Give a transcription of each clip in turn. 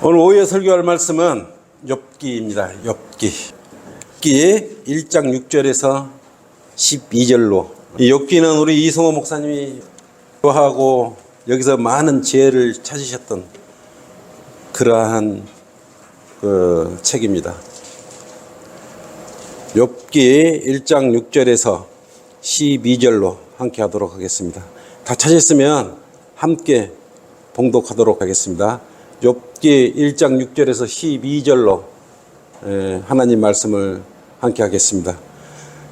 오늘 오후에 설교할 말씀은 욥기입니다. 욥기 1장 6절에서 12절로. 이 욥기는 우리 이성호 목사님이 하고 여기서 많은 지혜를 찾으셨던 그러한 책입니다. 욥기 1장 6절에서 12절로 함께 하도록 하겠습니다. 다 찾았으면 함께 봉독하도록 하겠습니다. 욥기 1장 6절에서 12절로 하나님 말씀을 함께 하겠습니다.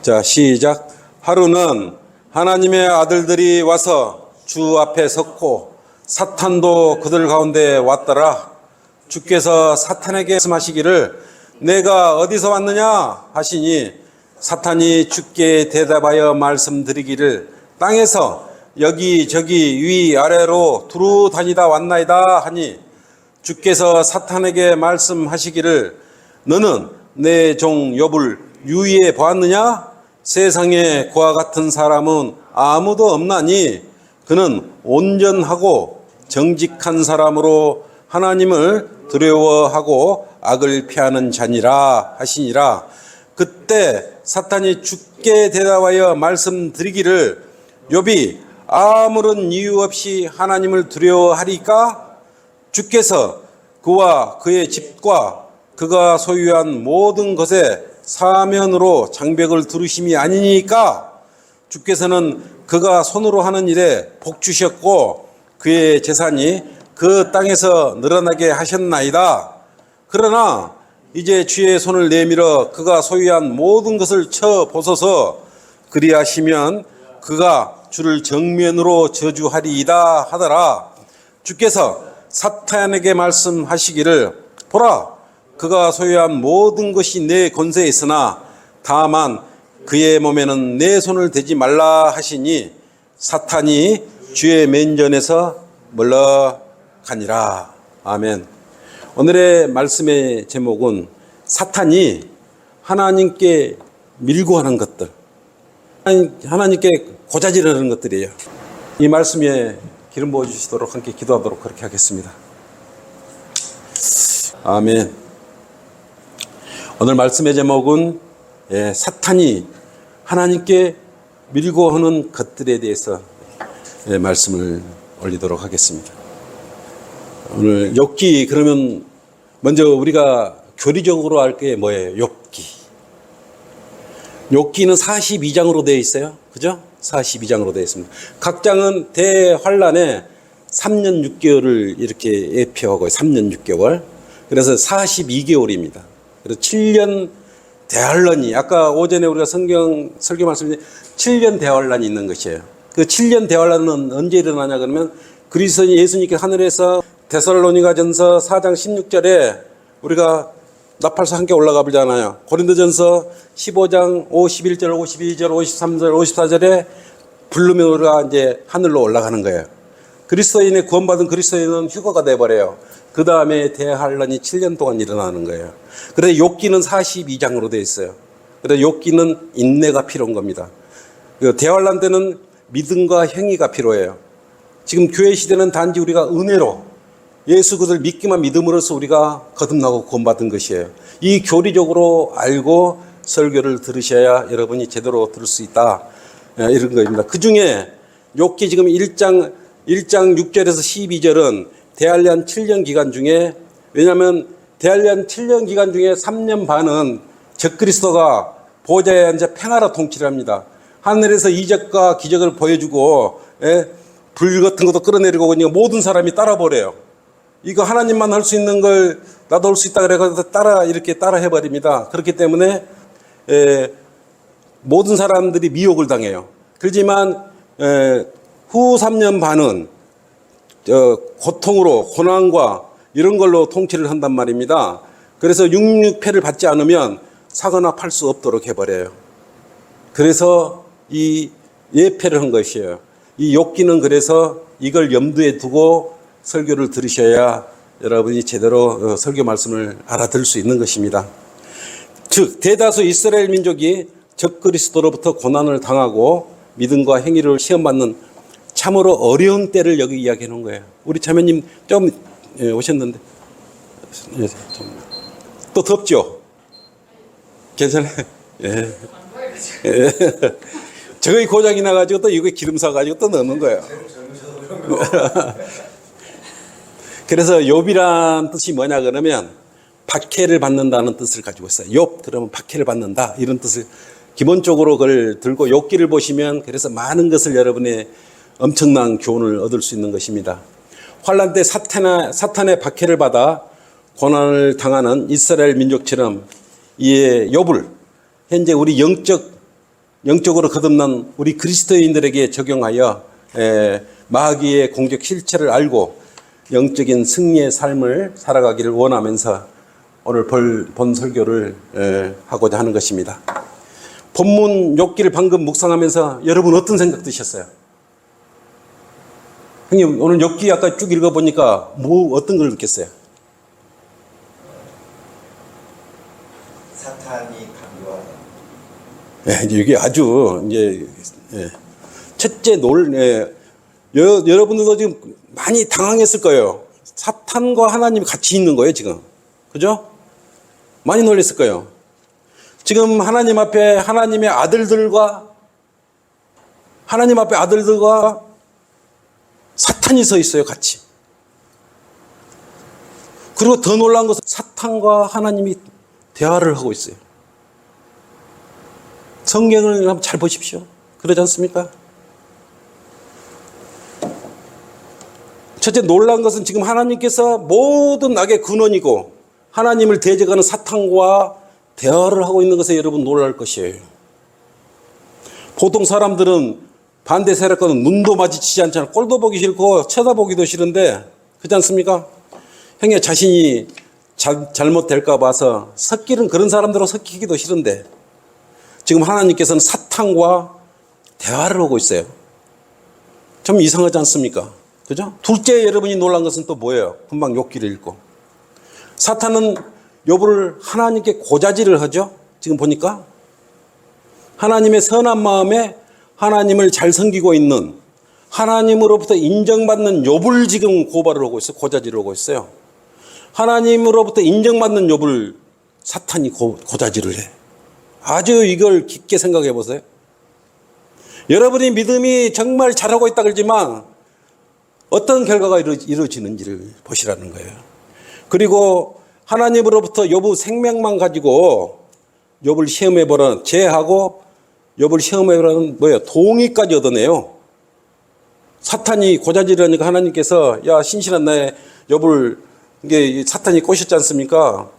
자, 시작. 하루는 하나님의 아들들이 와서 주 앞에 섰고 사탄도 그들 가운데 왔더라. 주께서 사탄에게 말씀하시기를 내가 어디서 왔느냐 하시니 사탄이 주께 대답하여 말씀드리기를 땅에서 여기저기 위아래로 두루 다니다 왔나이다 하니 주께서 사탄에게 말씀하시기를 너는 내 종 욥을 유의해 보았느냐? 세상에 그와 같은 사람은 아무도 없나니 그는 온전하고 정직한 사람으로 하나님을 두려워하고 악을 피하는 자니라 하시니라. 그때 사탄이 주께 대답하여 말씀드리기를 욥이 아무런 이유 없이 하나님을 두려워하리까? 주께서 그와 그의 집과 그가 소유한 모든 것에 사면으로 장벽을 두르심이 아니니까? 주께서는 그가 손으로 하는 일에 복 주셨고 그의 재산이 그 땅에서 늘어나게 하셨나이다. 그러나 이제 주의 손을 내밀어 그가 소유한 모든 것을 쳐 보소서. 그리하시면 그가 주를 정면으로 저주하리이다 하더라. 주께서 사탄에게 말씀하시기를 보라, 그가 소유한 모든 것이 내 권세에 있으나 다만 그의 몸에는 내 손을 대지 말라 하시니 사탄이 주의 면전에서 물러가니라. 아멘. 오늘의 말씀의 제목은 사탄이 하나님께 밀고 하는 것들, 하나님께 고자질하는 것들이에요. 이 말씀에 기름 부어주시도록 함께 기도하도록 그렇게 하겠습니다. 아멘. 오늘 말씀의 제목은 사탄이 하나님께 밀고 하는 것들에 대해서 말씀을 올리도록 하겠습니다. 오늘 욥기 그러면 먼저 우리가 교리적으로 알 게 뭐예요? 욥기는 42장으로 되어 있어요. 그죠? 42장으로 되어 있습니다. 각 장은 대환란에 3년 6개월을 이렇게 예표하고 3년 6개월. 그래서 42개월입니다. 그래서 7년 대환란이 아까 오전에 우리가 성경 설교 말씀에 7년 대환란이 있는 것이에요. 그 7년 대환란은 언제 일어나냐 그러면 그리스도 예수님께 하늘에서 데살로니가전서 4장 16절에 우리가 나팔서 함께 올라가 보잖아요. 고린도전서 15장 51절, 52절, 53절, 54절에 부르면 우리가 이제 하늘로 올라가는 거예요. 그리스도인의 구원받은 그리스도인은 휴거가 돼버려요. 그 다음에 대환란이 7년 동안 일어나는 거예요. 그래서 욥기는 42장으로 되어 있어요. 그래서 욥기는 인내가 필요한 겁니다. 대환란 때는 믿음과 행위가 필요해요. 지금 교회 시대는 단지 우리가 은혜로 예수 그들 믿기만 믿음으로써 우리가 거듭나고 구원받은 것이에요. 이 교리적으로 알고 설교를 들으셔야 여러분이 제대로 들을 수 있다. 이런 거입니다. 그 중에 욥기 지금 1장 6절에서 12절은 대환란 7년 기간 중에, 왜냐하면 대환란 7년 기간 중에 3년 반은 적그리스도가 보좌에 앉아 평화로 통치를 합니다. 하늘에서 이적과 기적을 보여주고 불 같은 것도 끌어내리고 그러니까 모든 사람이 따라버려요. 이거 하나님만 할 수 있는 걸 나도 할 수 있다 그래서 이렇게 따라 해버립니다. 그렇기 때문에 모든 사람들이 미혹을 당해요. 그렇지만 후 3년 반은 고통으로 고난과 이런 걸로 통치를 한단 말입니다. 그래서 육육패를 받지 않으면 사거나 팔 수 없도록 해버려요. 그래서 이 예패를 한 것이에요. 이 욥기는 그래서 이걸 염두에 두고 설교를 들으셔야 여러분이 제대로 설교 말씀을 알아들을 수 있는 것입니다. 즉 대다수 이스라엘 민족이 적그리스도로부터 고난을 당하고 믿음과 행위를 시험받는 참으로 어려운 때를 여기 이야기해 놓은 거예요. 우리 자매님 좀 오셨는데 또 덥죠? 괜찮아요? 예. 예. 저기 고장이 나가지고 또 이거 기름 사가지고 또 넣는 거예요. 그래서 욥이란 뜻이 뭐냐 그러면 박해를 받는다는 뜻을 가지고 있어요. 욥 그러면 박해를 받는다 이런 뜻을 기본적으로 그걸 들고 욥기를 보시면 그래서 많은 것을 여러분의 엄청난 교훈을 얻을 수 있는 것입니다. 환란 때 사탄의 박해를 받아 고난을 당하는 이스라엘 민족처럼 이 욥을 현재 우리 영적으로 거듭난 우리 그리스도인들에게 적용하여 마귀의 공격 실체를 알고 영적인 승리의 삶을 살아가기를 원하면서 오늘 본 설교를 하고자 하는 것입니다. 본문 욥기를 방금 묵상하면서 여러분 어떤 생각 드셨어요? 형님 오늘 욥기 아까 쭉 읽어보니까 어떤 걸 느꼈어요? 사탄이 강요하는. 네, 이게 아주 이제 첫째 여러분들도 지금 많이 당황했을 거예요. 사탄과 하나님이 같이 있는 거예요 지금, 그죠? 많이 놀랐을 거예요. 지금 하나님 앞에 하나님 앞에 아들들과 사탄이 서 있어요 같이. 그리고 더 놀라운 것은 사탄과 하나님이 대화를 하고 있어요. 성경을 한번 잘 보십시오. 그러지 않습니까? 첫째 놀라운 것은 지금 하나님께서 모든 악의 근원이고 하나님을 대적하는 사탄과 대화를 하고 있는 것에 여러분 놀랄 것이에요. 보통 사람들은 반대 세력과는 눈도 마주치지 않잖아요. 꼴도 보기 싫고 쳐다보기도 싫은데 그렇지 않습니까? 형의 자신이 잘못될까 봐서 그런 사람들하고 섞이기도 싫은데 지금 하나님께서는 사탄과 대화를 하고 있어요. 좀 이상하지 않습니까? 그죠? 둘째 여러분이 놀란 것은 또 뭐예요? 금방 욥기를 읽고 사탄은 욥을 하나님께 고자질을 하죠. 지금 보니까 하나님의 선한 마음에 하나님을 잘 섬기고 있는 하나님으로부터 인정받는 욥을 지금 고발을 하고 있어요. 고자질을 하고 있어요. 하나님으로부터 인정받는 욥을 사탄이 고자질을 해. 아주 이걸 깊게 생각해 보세요. 여러분이 믿음이 정말 잘하고 있다 그러지만 어떤 결과가 이루어지는지를 보시라는 거예요. 그리고 하나님으로부터 욥의 생명만 가지고 욥을 시험해보라는 제하고 욥을 시험해보라는 뭐예요? 동의까지 얻어내요. 사탄이 고자질하니까 하나님께서 야 신실한 나의 욥을 이게 사탄이 꼬셨지 않습니까?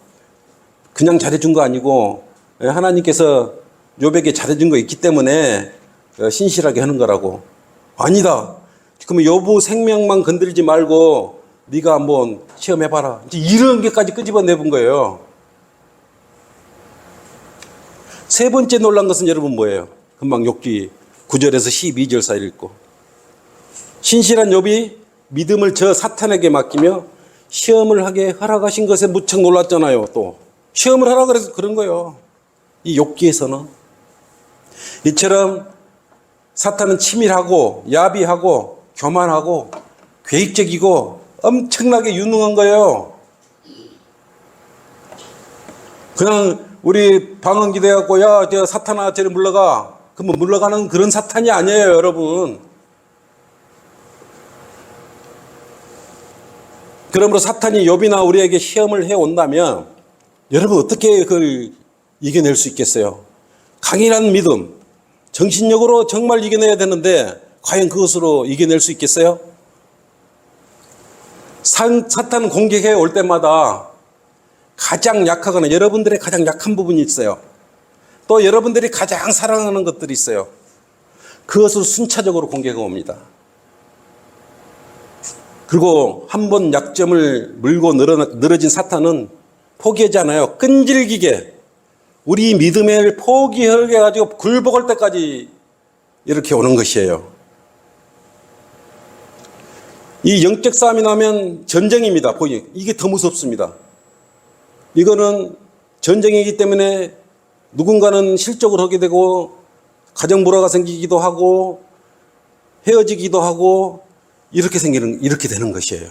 그냥 잘해준 거 아니고 하나님께서 욥에게 잘해준 거 있기 때문에 신실하게 하는 거라고. 아니다. 그러면 욥의 생명만 건들지 말고 네가 한번 시험해봐라. 이제 이런 게까지 끄집어내본 거예요. 세 번째 놀란 것은 여러분 뭐예요? 금방 욥기 9절에서 12절 사이를 읽고 신실한 욥이 믿음을 저 사탄에게 맡기며 시험을 하게 허락하신 것에 무척 놀랐잖아요. 또 시험을 하라 그래서 그런 거예요. 이 욥기에서는 이처럼 사탄은 치밀하고 야비하고 교만하고 계획적이고 엄청나게 유능한 거예요. 그냥 우리 방언 기대갖고 야 저 사탄아 저리 물러가. 그럼 물러가는 그런 사탄이 아니에요 여러분. 그러므로 사탄이 욥이나 우리에게 시험을 해온다면 여러분 어떻게 그걸 이겨낼 수 있겠어요? 강인한 믿음, 정신력으로 정말 이겨내야 되는데 과연 그것으로 이겨낼 수 있겠어요? 사탄 공격해 올 때마다 가장 약하거나 여러분들의 가장 약한 부분이 있어요. 또 여러분들이 가장 사랑하는 것들이 있어요. 그것을 순차적으로 공격해 옵니다. 그리고 한 번 약점을 물고 늘어진 사탄은 포기하지 않아요. 끈질기게 우리 믿음을 포기하게 해가지고 굴복할 때까지 이렇게 오는 것이에요. 이 영적 싸움이 나면 전쟁입니다. 이게 더 무섭습니다. 이거는 전쟁이기 때문에 누군가는 실족을 하게 되고 가정 불화가 생기기도 하고 헤어지기도 하고 이렇게 되는 것이에요.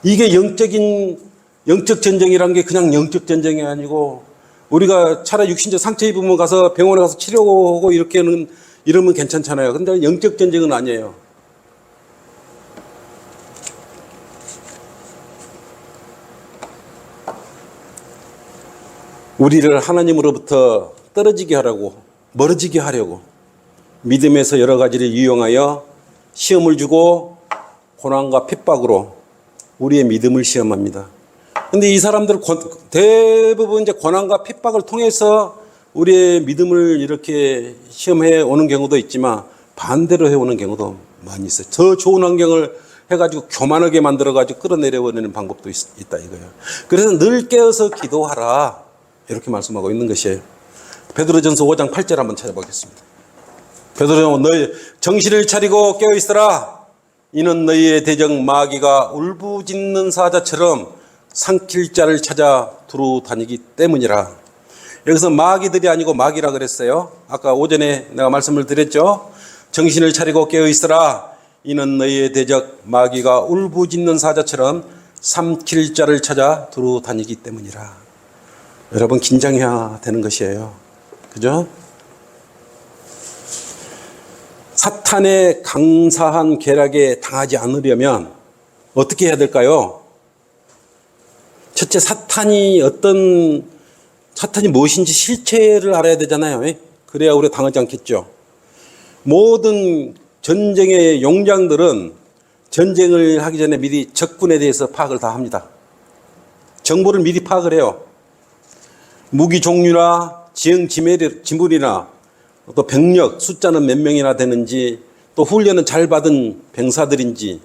이게 영적인 영적 전쟁이란 게 그냥 영적 전쟁이 아니고 우리가 차라리 육신적 상처 입으면 가서 병원에 가서 치료하고 이렇게는 이러면 괜찮잖아요. 근데 영적 전쟁은 아니에요. 우리를 하나님으로부터 떨어지게 하려고, 멀어지게 하려고 믿음에서 여러 가지를 이용하여 시험을 주고 고난과 핍박으로 우리의 믿음을 시험합니다. 근데 이 사람들은 대부분 이제 고난과 핍박을 통해서 우리의 믿음을 이렇게 시험해 오는 경우도 있지만 반대로 해 오는 경우도 많이 있어요. 더 좋은 환경을 해가지고 교만하게 만들어가지고 끌어내려버리는 방법도 있다 이거예요. 그래서 늘 깨어서 기도하라. 이렇게 말씀하고 있는 것이에요. 베드로전서 5장 8절 한번 찾아보겠습니다. 베드로 너희 정신을 차리고 깨어 있으라. 이는 너희의 대적 마귀가 울부짖는 사자처럼 삼킬 자를 찾아 두루 다니기 때문이라. 여기서 마귀들이 아니고 마귀라 그랬어요. 아까 오전에 내가 말씀을 드렸죠. 정신을 차리고 깨어 있으라. 이는 너희의 대적 마귀가 울부짖는 사자처럼 삼킬 자를 찾아 두루 다니기 때문이라. 여러분 긴장해야 되는 것이에요. 그죠? 사탄의 강사한 계략에 당하지 않으려면 어떻게 해야 될까요? 첫째, 사탄이 무엇인지 실체를 알아야 되잖아요. 그래야 우리가 당하지 않겠죠. 모든 전쟁의 용장들은 전쟁을 하기 전에 미리 적군에 대해서 파악을 다 합니다. 정보를 미리 파악을 해요. 무기 종류나 지형 지물이나 또 병력 숫자는 몇 명이나 되는지 또 훈련은 잘 받은 병사들인지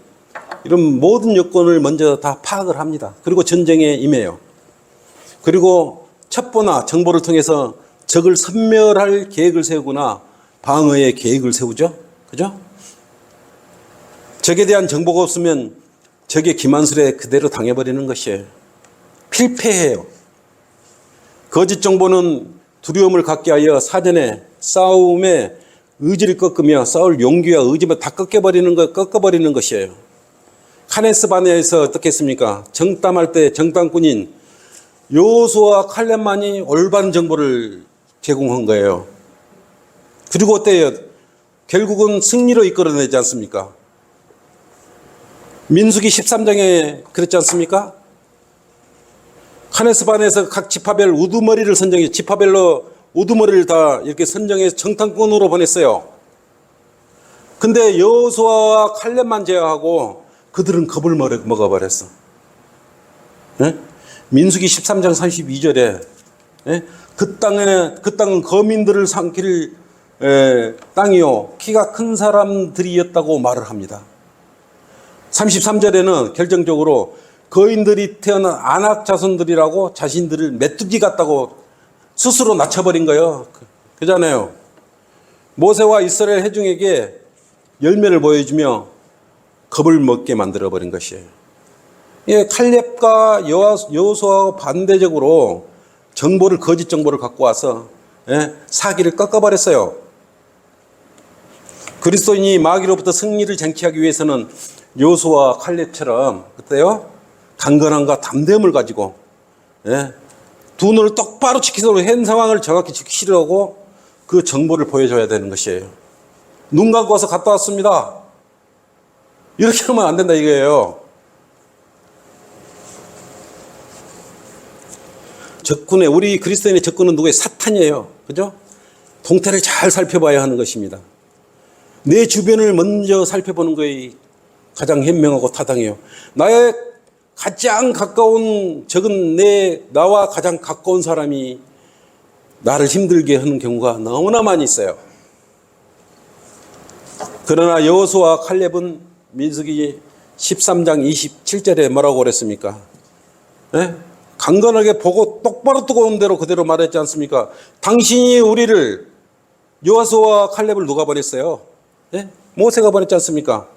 이런 모든 요건을 먼저 다 파악을 합니다. 그리고 전쟁에 임해요. 그리고 첩보나 정보를 통해서 적을 섬멸할 계획을 세우거나 방어의 계획을 세우죠. 그죠? 적에 대한 정보가 없으면 적의 기만술에 그대로 당해버리는 것이에요. 필패해요. 거짓 정보는 두려움을 갖게 하여 사전에 싸움의 의지를 꺾으며 싸울 용기와 의지만 다 꺾어버리는 것이에요. 카네스 바네에서 어떻게 했습니까? 정탐할 때 정탐꾼인 여호수아와 칼렙만이 올바른 정보를 제공한 거예요. 그리고 어때요? 결국은 승리로 이끌어내지 않습니까? 민수기 13장에 그랬지 않습니까? 카네스 바네에서 각 지파별 우두머리를 선정해 지파별로 우두머리를 다 이렇게 선정해서 정탐꾼으로 보냈어요. 근데 여호수아와 칼렙만 제외하고 그들은 겁을 먹어버렸어. 네? 민수기 13장 32절에 네? 그 땅은 거민들을 삼킬 땅이요 키가 큰 사람들이었다고 말을 합니다. 33절에는 결정적으로 거인들이 태어난 안악 자손들이라고 자신들을 메뚜기 같다고 스스로 낮춰버린 거예요. 그잖아요. 모세와 이스라엘 회중에게 열매를 보여주며 겁을 먹게 만들어버린 것이에요. 예, 칼렙과 여호수아와 반대적으로 거짓 정보를 갖고 와서 사기를 꺾어버렸어요. 그리스도인이 마귀로부터 승리를 쟁취하기 위해서는 여호수아와 칼렙처럼 그때요 강건함과 담대함을 가지고 두 눈을 똑바로 지키도록 현 상황을 정확히 지키려고 그 정보를 보여줘야 되는 것이에요. 눈 감고 와서 갔다 왔습니다. 이렇게 하면 안 된다 이거예요. 우리 그리스도인의 적군은 누구예요? 사탄이에요. 그죠? 동태를 잘 살펴봐야 하는 것입니다. 내 주변을 먼저 살펴보는 것이 가장 현명하고 타당해요. 나의 가장 가까운 적은 나와 가장 가까운 사람이 나를 힘들게 하는 경우가 너무나 많이 있어요. 그러나 여호수아와 칼렙은 민수기 13장 27절에 뭐라고 그랬습니까? 강건하게 보고 똑바로 뜨거운 대로 그대로 말했지 않습니까? 당신이 우리를 여호수아와 칼렙을 누가 보냈어요? 모세가 보냈지 않습니까?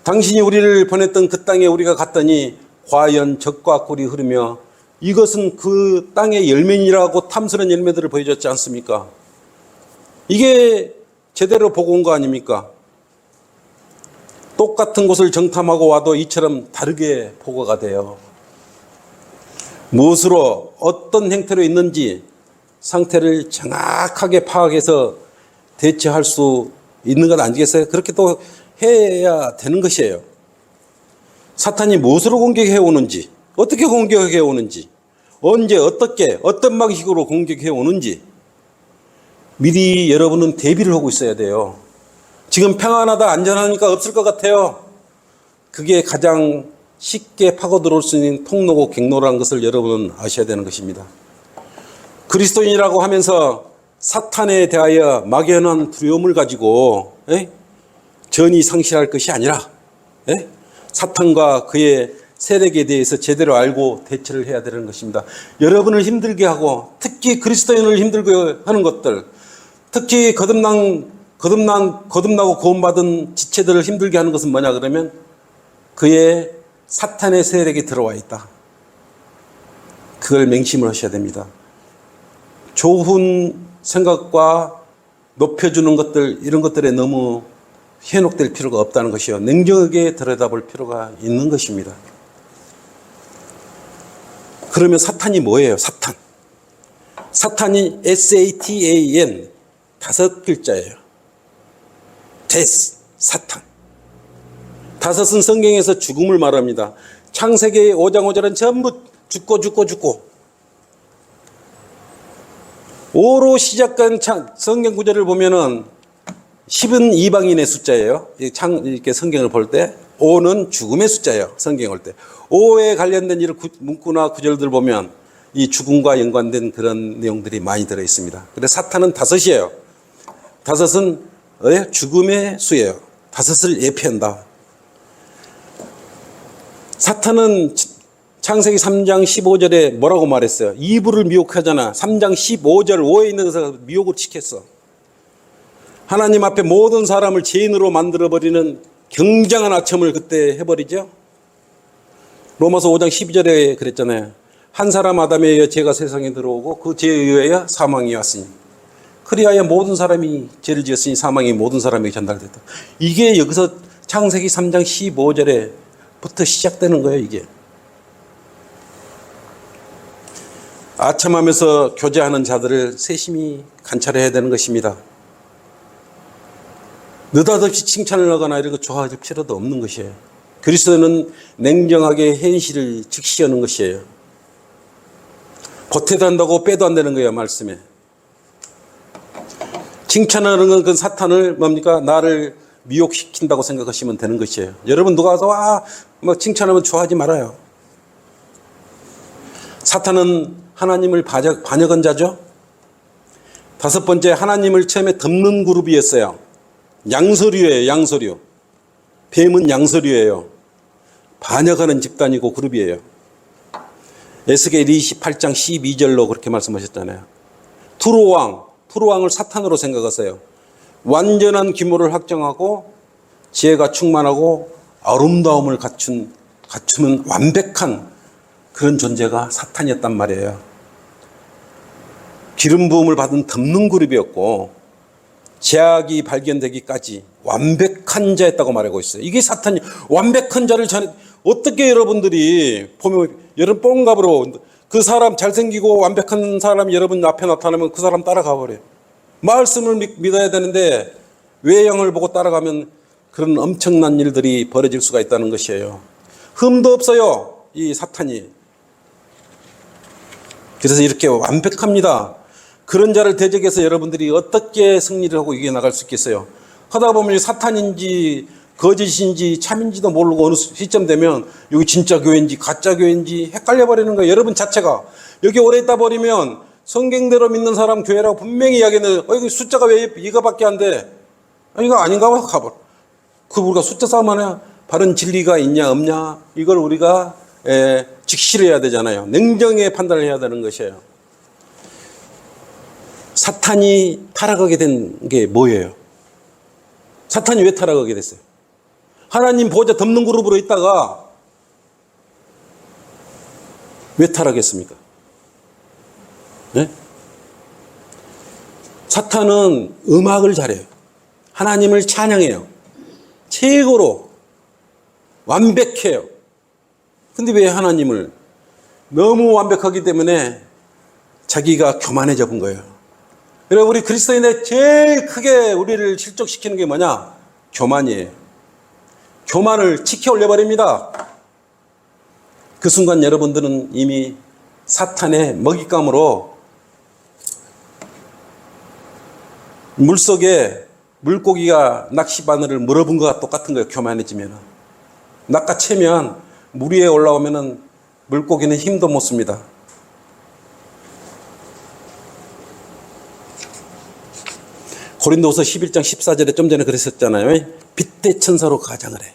당신이 우리를 보냈던 그 땅에 우리가 갔더니 과연 적과 꿀이 흐르며 이것은 그 땅의 열매니라고 탐스러운 열매들을 보여줬지 않습니까? 이게 제대로 보고 온 거 아닙니까? 똑같은 곳을 정탐하고 와도 이처럼 다르게 보고가 돼요. 무엇으로 어떤 형태로 있는지 상태를 정확하게 파악해서 대처할 수 있는 것 아니겠어요? 그렇게 또 해야 되는 것이에요. 사탄이 무엇으로 공격해 오는지, 어떻게 공격해 오는지, 언제 어떻게 어떤 방식으로 공격해 오는지 미리 여러분은 대비를 하고 있어야 돼요. 지금 평안하다 안전하니까 없을 것 같아요. 그게 가장 쉽게 파고 들어올 수 있는 통로고 경로라는 것을 여러분은 아셔야 되는 것입니다. 그리스도인이라고 하면서 사탄에 대하여 막연한 두려움을 가지고 전이 상실할 것이 아니라 사탄과 그의 세력에 대해서 제대로 알고 대처를 해야 되는 것입니다. 여러분을 힘들게 하고 특히 그리스도인을 힘들게 하는 것들, 특히 거듭나고 구원받은 지체들을 힘들게 하는 것은 뭐냐 그러면 그의 사탄의 세력이 들어와 있다. 그걸 맹심을 하셔야 됩니다. 좋은 생각과 높여주는 것들, 이런 것들에 너무 현혹될 필요가 없다는 것이요. 냉정하게 들여다볼 필요가 있는 것입니다. 그러면 사탄이 뭐예요? 사탄이 SATAN 5글자예요. 데스, 사탄. 5은 성경에서 죽음을 말합니다. 창세기 5장 5절은 전부 죽고. 5로 시작한 성경 구절을 보면은 10은 이방인의 숫자예요. 이렇게 성경을 볼 때 5는 죽음의 숫자예요. 성경을 볼 때 5에 관련된 이런 문구나 구절들 보면 이 죽음과 연관된 그런 내용들이 많이 들어 있습니다. 그래서 사탄은 5이에요. 5은 죽음의 수예요. 5을 예표한다. 사탄은 창세기 3장 15절에 뭐라고 말했어요? 이브를 미혹하잖아. 3장 15절 5에 있는 것을 미혹을 시켰어. 하나님 앞에 모든 사람을 죄인으로 만들어버리는 굉장한 아첨을 그때 해버리죠. 로마서 5장 12절에 그랬잖아요. 한 사람 아담에 의해 죄가 세상에 들어오고 그 죄에 의하여 사망이 왔으니 그리하여 모든 사람이 죄를 지었으니 사망이 모든 사람에게 전달됐다. 이게 여기서 창세기 3장 15절에부터 시작되는 거예요. 이게 아첨하면서 교제하는 자들을 세심히 관찰해야 되는 것입니다. 느닷없이 칭찬을 하거나 이런 거 좋아할 필요도 없는 것이에요. 그리스도는 냉정하게 현실을 직시하는 것이에요. 보태도 한다고 빼도 안 되는 거예요. 말씀에. 칭찬하는 건 그 사탄을 뭡니까? 나를 미혹시킨다고 생각하시면 되는 것이에요. 여러분 누가 와서 막 칭찬하면 좋아하지 말아요. 사탄은 하나님을 반역한 자죠. 5번째, 하나님을 처음에 덮는 그룹이었어요. 양서류예요. 양서류. 뱀은 양서류예요. 반역하는 집단이고 그룹이에요. 에스겔 28장 12절로 그렇게 말씀하셨잖아요. 투로왕을 사탄으로 생각하세요. 완전한 규모를 확정하고 지혜가 충만하고 아름다움을 갖추는 완벽한 그런 존재가 사탄이었단 말이에요. 기름 부음을 받은 덮는 그룹이었고 제약이 발견되기까지 완벽한 자였다고 말하고 있어요. 이게 사탄이 완벽한 자를 어떻게 여러분들이 보면 여러분 뽕갑으로 그 사람 잘생기고 완벽한 사람이 여러분 앞에 나타나면 그 사람 따라가 버려요. 말씀을 믿어야 되는데 외형을 보고 따라가면 그런 엄청난 일들이 벌어질 수가 있다는 것이에요. 흠도 없어요. 이 사탄이. 그래서 이렇게 완벽합니다. 그런 자를 대적해서 여러분들이 어떻게 승리를 하고 이겨나갈 수 있겠어요? 하다 보면 사탄인지 거짓인지 참인지도 모르고 어느 시점 되면 여기 진짜 교회인지 가짜 교회인지 헷갈려 버리는 거예요. 여러분 자체가. 여기 오래 있다 버리면 성경대로 믿는 사람 교회라고 분명히 이야기했는데 이거 숫자가 왜 이거밖에 안 돼? 이거 아닌가 봐. 가버려. 우리가 숫자 싸움 하냐? 바른 진리가 있냐 없냐? 이걸 우리가 직시해야 되잖아요. 냉정하게 판단을 해야 되는 것이에요. 사탄이 타락하게 된 게 뭐예요? 사탄이 왜 타락하게 됐어요? 하나님 보좌 덮는 그룹으로 있다가 왜 타락했습니까? 네? 사탄은 음악을 잘해요. 하나님을 찬양해요. 최고로 완벽해요. 근데 왜 하나님을 너무 완벽하기 때문에 자기가 교만해져 본 거예요. 그래서 우리 그리스도인의 제일 크게 우리를 실족시키는 게 뭐냐? 교만이에요. 교만을 치켜 올려버립니다. 그 순간 여러분들은 이미 사탄의 먹잇감으로 물속에 물고기가 낚시바늘을 물어본 것과 똑같은 거예요. 교만해지면. 낚아채면 물 위에 올라오면 물고기는 힘도 못 씁니다. 고린도후서 11장 14절에 좀 전에 그랬었잖아요. 빗대 천사로 가장을 해.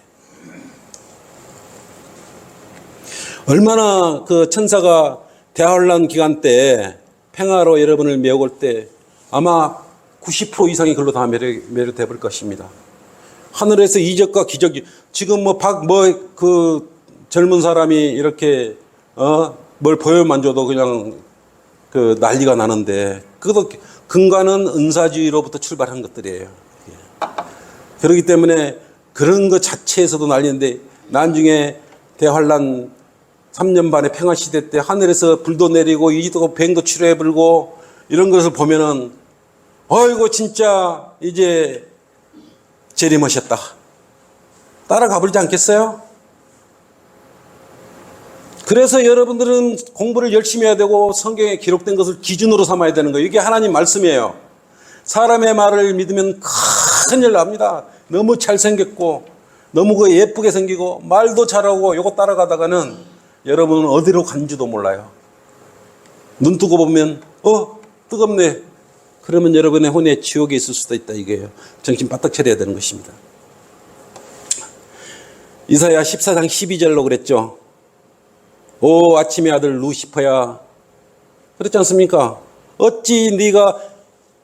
얼마나 그 천사가 대환란 기간 때 평화로 여러분을 메워올 때 아마 90% 이상이 글로 다 매료돼 볼 것입니다. 하늘에서 이적과 기적이 지금 그 젊은 사람이 이렇게 뭘 보여만 줘도 그냥 그 난리가 나는데 그것도 근간은 은사주의로부터 출발한 것들이에요. 그렇기 때문에 그런 것 자체에서도 난리인데 나중에 대환란 3년 반의 평화 시대 때 하늘에서 불도 내리고 이도 뱅도 치료해 불고 이런 것을 보면은 어이고 진짜 이제 재림하셨다. 따라가 버리지 않겠어요? 그래서 여러분들은 공부를 열심히 해야 되고 성경에 기록된 것을 기준으로 삼아야 되는 거예요. 이게 하나님 말씀이에요. 사람의 말을 믿으면 큰일 납니다. 너무 잘생겼고 너무 예쁘게 생기고 말도 잘하고 이거 따라가다가는 여러분은 어디로 간지도 몰라요. 눈 뜨고 보면 뜨겁네. 그러면 여러분의 혼에 지옥에 있을 수도 있다 이거예요. 정신 바짝 차려야 되는 것입니다. 이사야 14장 12절로 그랬죠. 오 아침의 아들 루시퍼야. 그렇지 않습니까? 어찌 네가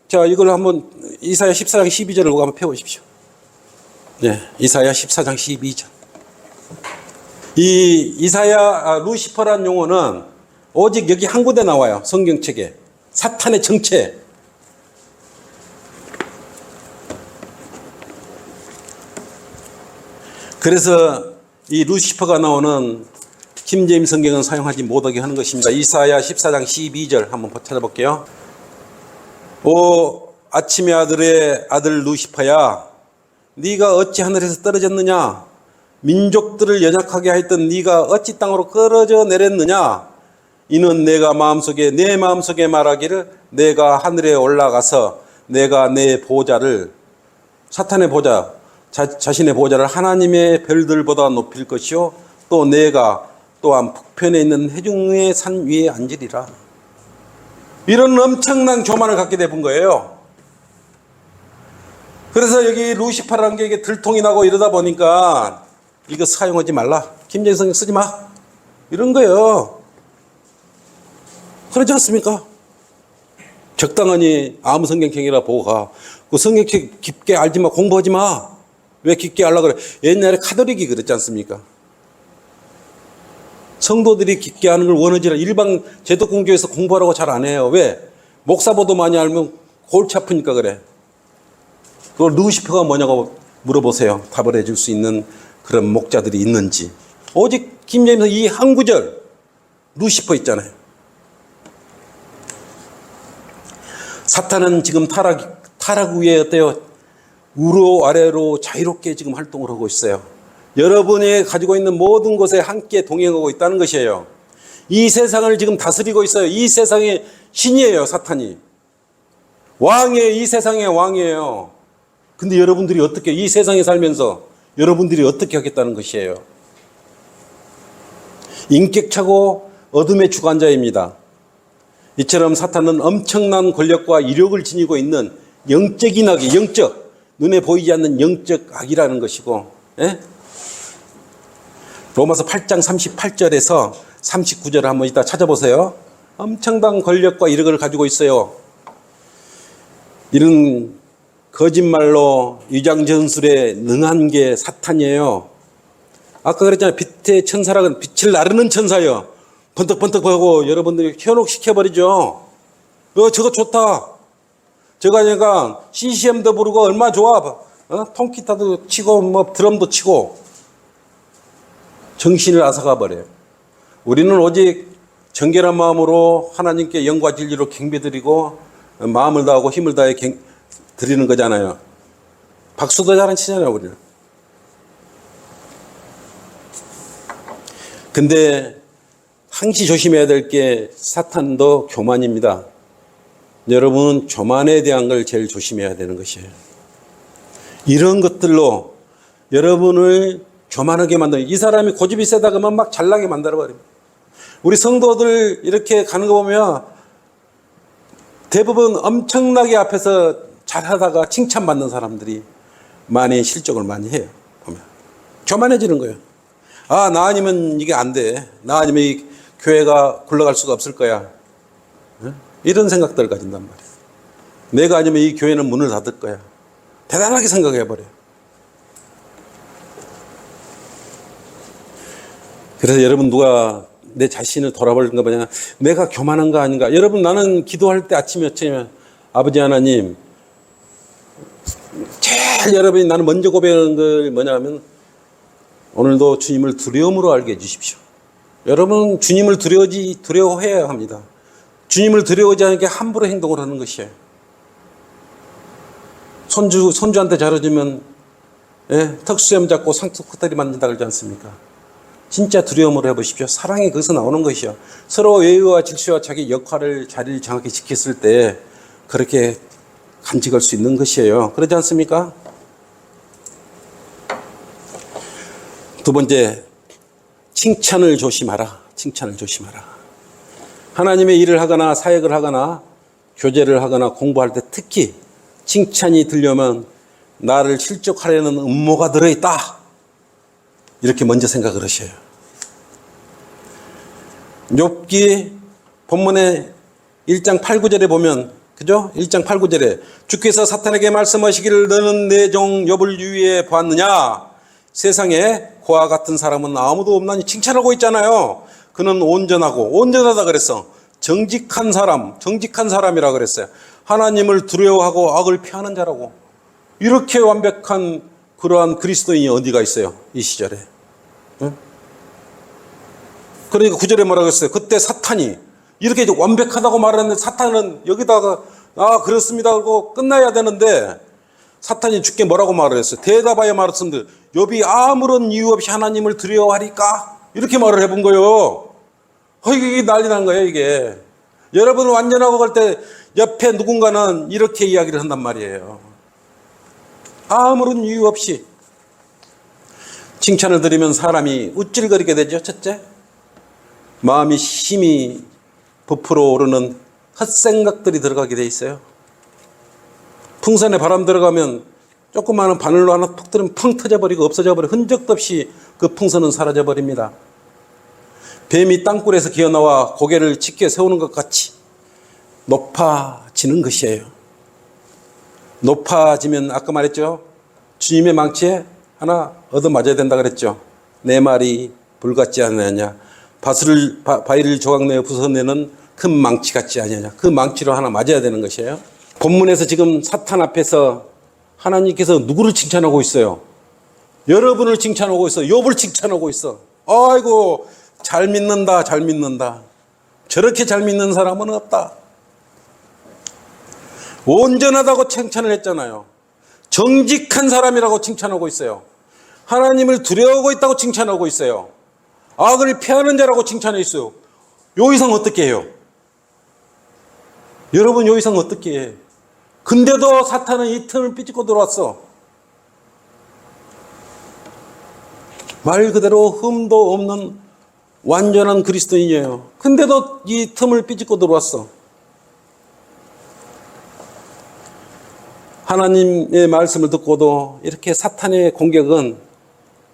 자 이걸 한번 이사야 14장 12절을 한번 펴보십시오. 네, 이사야 14장 12절. 이 이사야 루시퍼란 용어는 오직 여기 한 군데 나와요. 성경책에. 사탄의 정체. 그래서 이 루시퍼가 나오는 킹제임스 성경은 사용하지 못하게 하는 것입니다. 이사야 14장 12절 한번 찾아볼게요. 오 아침의 아들 루시퍼야 네가 어찌 하늘에서 떨어졌느냐 민족들을 연약하게 하였던 네가 어찌 땅으로 떨어져 내렸느냐 이는 내가 내 마음속에 말하기를 내가 하늘에 올라가서 내가 내 보좌를 사탄의 보좌 자신의 보좌를 하나님의 별들보다 높일 것이요 또 내가 또한 북편에 있는 해중의 산 위에 앉으리라. 이런 엄청난 교만을 갖게 된 거예요. 그래서 여기 루시퍼라는 게 이게 들통이 나고 이러다 보니까 이거 사용하지 말라. 김정일 성경 쓰지 마. 이런 거예요. 그러지 않습니까? 적당하니 아무 성경책이라 보고 가. 그 성경책 깊게 알지 마. 공부하지 마. 왜 깊게 하려고 그래? 옛날에 카톨릭이 그랬지 않습니까? 성도들이 깊게 하는 걸 원하지 않아. 일반 제독공교에서 공부하라고 잘 안 해요. 왜? 목사보다 많이 알면 골치 아프니까 그래. 그걸 루시퍼가 뭐냐고 물어보세요. 답을 해줄 수 있는 그런 목자들이 있는지. 오직 김제임서 이 한 구절 루시퍼 있잖아요. 사탄은 지금 타락 후에 어때요? 위로 아래로 자유롭게 지금 활동을 하고 있어요. 여러분이 가지고 있는 모든 것에 함께 동행하고 있다는 것이에요. 이 세상을 지금 다스리고 있어요. 이 세상의 신이에요, 사탄이. 왕이에요. 이 세상의 왕이에요. 근데 여러분들이 어떻게 이 세상에 살면서 여러분들이 어떻게 하겠다는 것이에요. 인격차고 어둠의 주관자입니다. 이처럼 사탄은 엄청난 권력과 이력을 지니고 있는 영적인 악이 눈에 보이지 않는 영적 악이라는 것이고, 예? 로마서 8장 38절에서 39절을 한번 이따 찾아보세요. 엄청난 권력과 이력을 가지고 있어요. 이런 거짓말로 위장전술에 능한 게 사탄이에요. 아까 그랬잖아요. 빛의 천사라는 빛을 나르는 천사예요. 번뜩번뜩하고 여러분들이 현혹시켜버리죠. 저거 좋다. 저거 하니까 CCM도 부르고 얼마나 좋아. 통기타도 치고 드럼도 치고 정신을 앗아가 버려요. 우리는 오직 정결한 마음으로 하나님께 영과 진리로 경배드리고 마음을 다하고 힘을 다해 드리는 거잖아요. 박수도 잘 안 치잖아요, 우리는. 근데 항시 조심해야 될 게 사탄도 교만입니다. 여러분은 교만에 대한 걸 제일 조심해야 되는 것이에요. 이런 것들로 여러분을 교만하게 만드는, 이 사람이 고집이 세다 그러면 막 잘나게 만들어버립니다. 우리 성도들 이렇게 가는 거 보면 대부분 엄청나게 앞에서 잘하다가 칭찬받는 사람들이 많이 실족을 많이 해요. 보면 교만해지는 거예요. 아, 나 아니면 이게 안 돼. 나 아니면 이 교회가 굴러갈 수가 없을 거야. 이런 생각들을 가진단 말이에요. 내가 아니면 이 교회는 문을 닫을 거야. 대단하게 생각해버려요. 그래서 여러분, 누가 내 자신을 돌아보는 거 보냐, 내가 교만한 거 아닌가. 여러분, 나는 기도할 때 아침에 아버지 하나님, 제일 여러분이 나는 먼저 고백하는 걸 뭐냐면, 오늘도 주님을 두려움으로 알게 해주십시오. 여러분, 주님을 두려워해야 합니다. 주님을 두려워하지 않게 함부로 행동을 하는 것이에요. 손주한테 잘해주면, 예, 턱수염 잡고 상투코다리 만진다 그러지 않습니까? 진짜 두려움으로 해보십시오. 사랑이 거기서 나오는 것이요. 서로 예의와 질서와 자기 역할을, 자리를 정확히 지켰을 때 그렇게 간직할 수 있는 것이에요. 그러지 않습니까? 두 번째, 칭찬을 조심하라. 칭찬을 조심하라. 하나님의 일을 하거나 사역을 하거나 교제를 하거나 공부할 때 특히 칭찬이 들려면 나를 실족하려는 음모가 들어있다. 이렇게 먼저 생각을 하셔요. 욥기 본문의 1장 8, 9절에 보면, 그죠? 1장 8, 9절에 주께서 사탄에게 말씀하시기를 너는 내 종 욥을 유의해 보았느냐? 세상에 그와 같은 사람은 아무도 없나니 칭찬하고 있잖아요. 그는 온전하다 그랬어. 정직한 사람이라 그랬어요. 하나님을 두려워하고 악을 피하는 자라고. 이렇게 완벽한 그러한 그리스도인이 어디가 있어요? 이 시절에. 응? 그러니까 9절에 뭐라고 했어요? 그때 사탄이 이렇게 완벽하다고 말했는데 사탄은 여기다가 그렇습니다 하고 끝나야 되는데 사탄이 주께 뭐라고 말을 했어요? 대답하여 말했습니다. 욥이 아무런 이유 없이 하나님을 두려워하리까? 이렇게 말을 해본 거예요. 이게 난리 난 거예요, 이게. 여러분 완전하고 갈 때 옆에 누군가는 이렇게 이야기를 한단 말이에요. 아무런 이유 없이. 칭찬을 드리면 사람이 우쭐거리게 되죠. 첫째, 마음이 심히 부풀어 오르는 헛생각들이 들어가게 돼 있어요. 풍선에 바람 들어가면 조그마한 바늘로 하나 툭 들으면 펑 터져버리고 없어져버리고 흔적도 없이 그 풍선은 사라져버립니다. 뱀이 땅굴에서 기어나와 고개를 짙게 세우는 것 같이 높아지는 것이에요. 높아지면 아까 말했죠. 주님의 망치에 하나 얻어맞아야 된다 그랬죠. 내 말이 불같지 않느냐. 바위를 조각내어 부숴내는 큰 망치 같지 않느냐. 그 망치로 하나 맞아야 되는 것이에요. 본문에서 지금 사탄 앞에서 하나님께서 누구를 칭찬하고 있어요? 여러분을 칭찬하고 있어. 욥을 칭찬하고 있어. 아이고 잘 믿는다. 저렇게 잘 믿는 사람은 없다. 온전하다고 칭찬을 했잖아요. 정직한 사람이라고 칭찬하고 있어요. 하나님을 두려워하고 있다고 칭찬하고 있어요. 악을 피하는 자라고 칭찬해 있어요. 요 이상 어떻게 해요? 여러분 요 이상 어떻게 해? 근데도 사탄은 이 틈을 삐집고 들어왔어. 말 그대로 흠도 없는 완전한 그리스도인이에요. 근데도 이 틈을 삐집고 들어왔어. 하나님의 말씀을 듣고도 이렇게 사탄의 공격은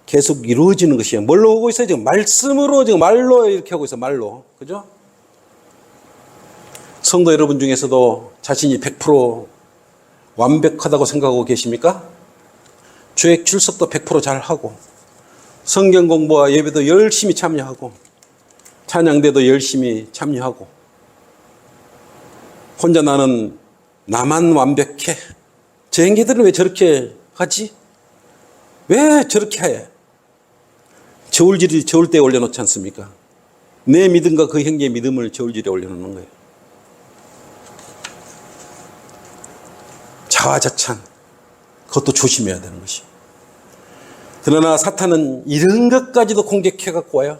계속 이루어지는 것이에요. 뭘로 오고 있어요? 지금 말씀으로, 지금 말로 이렇게 하고 있어요. 말로. 그죠? 성도 여러분 중에서도 자신이 100% 완벽하다고 생각하고 계십니까? 주일 출석도 100% 잘하고, 성경 공부와 예배도 열심히 참여하고, 찬양대도 열심히 참여하고, 혼자 나만 완벽해. 저 행기들은 왜 저렇게 하지? 왜 저렇게 해? 저울질이 저울 때 올려놓지 않습니까? 내 믿음과 그 형제의 믿음을 저울질에 올려놓는 거예요. 자화자찬, 그것도 조심해야 되는 것이. 그러나 사탄은 이런 것까지도 공격해 갖고 와요.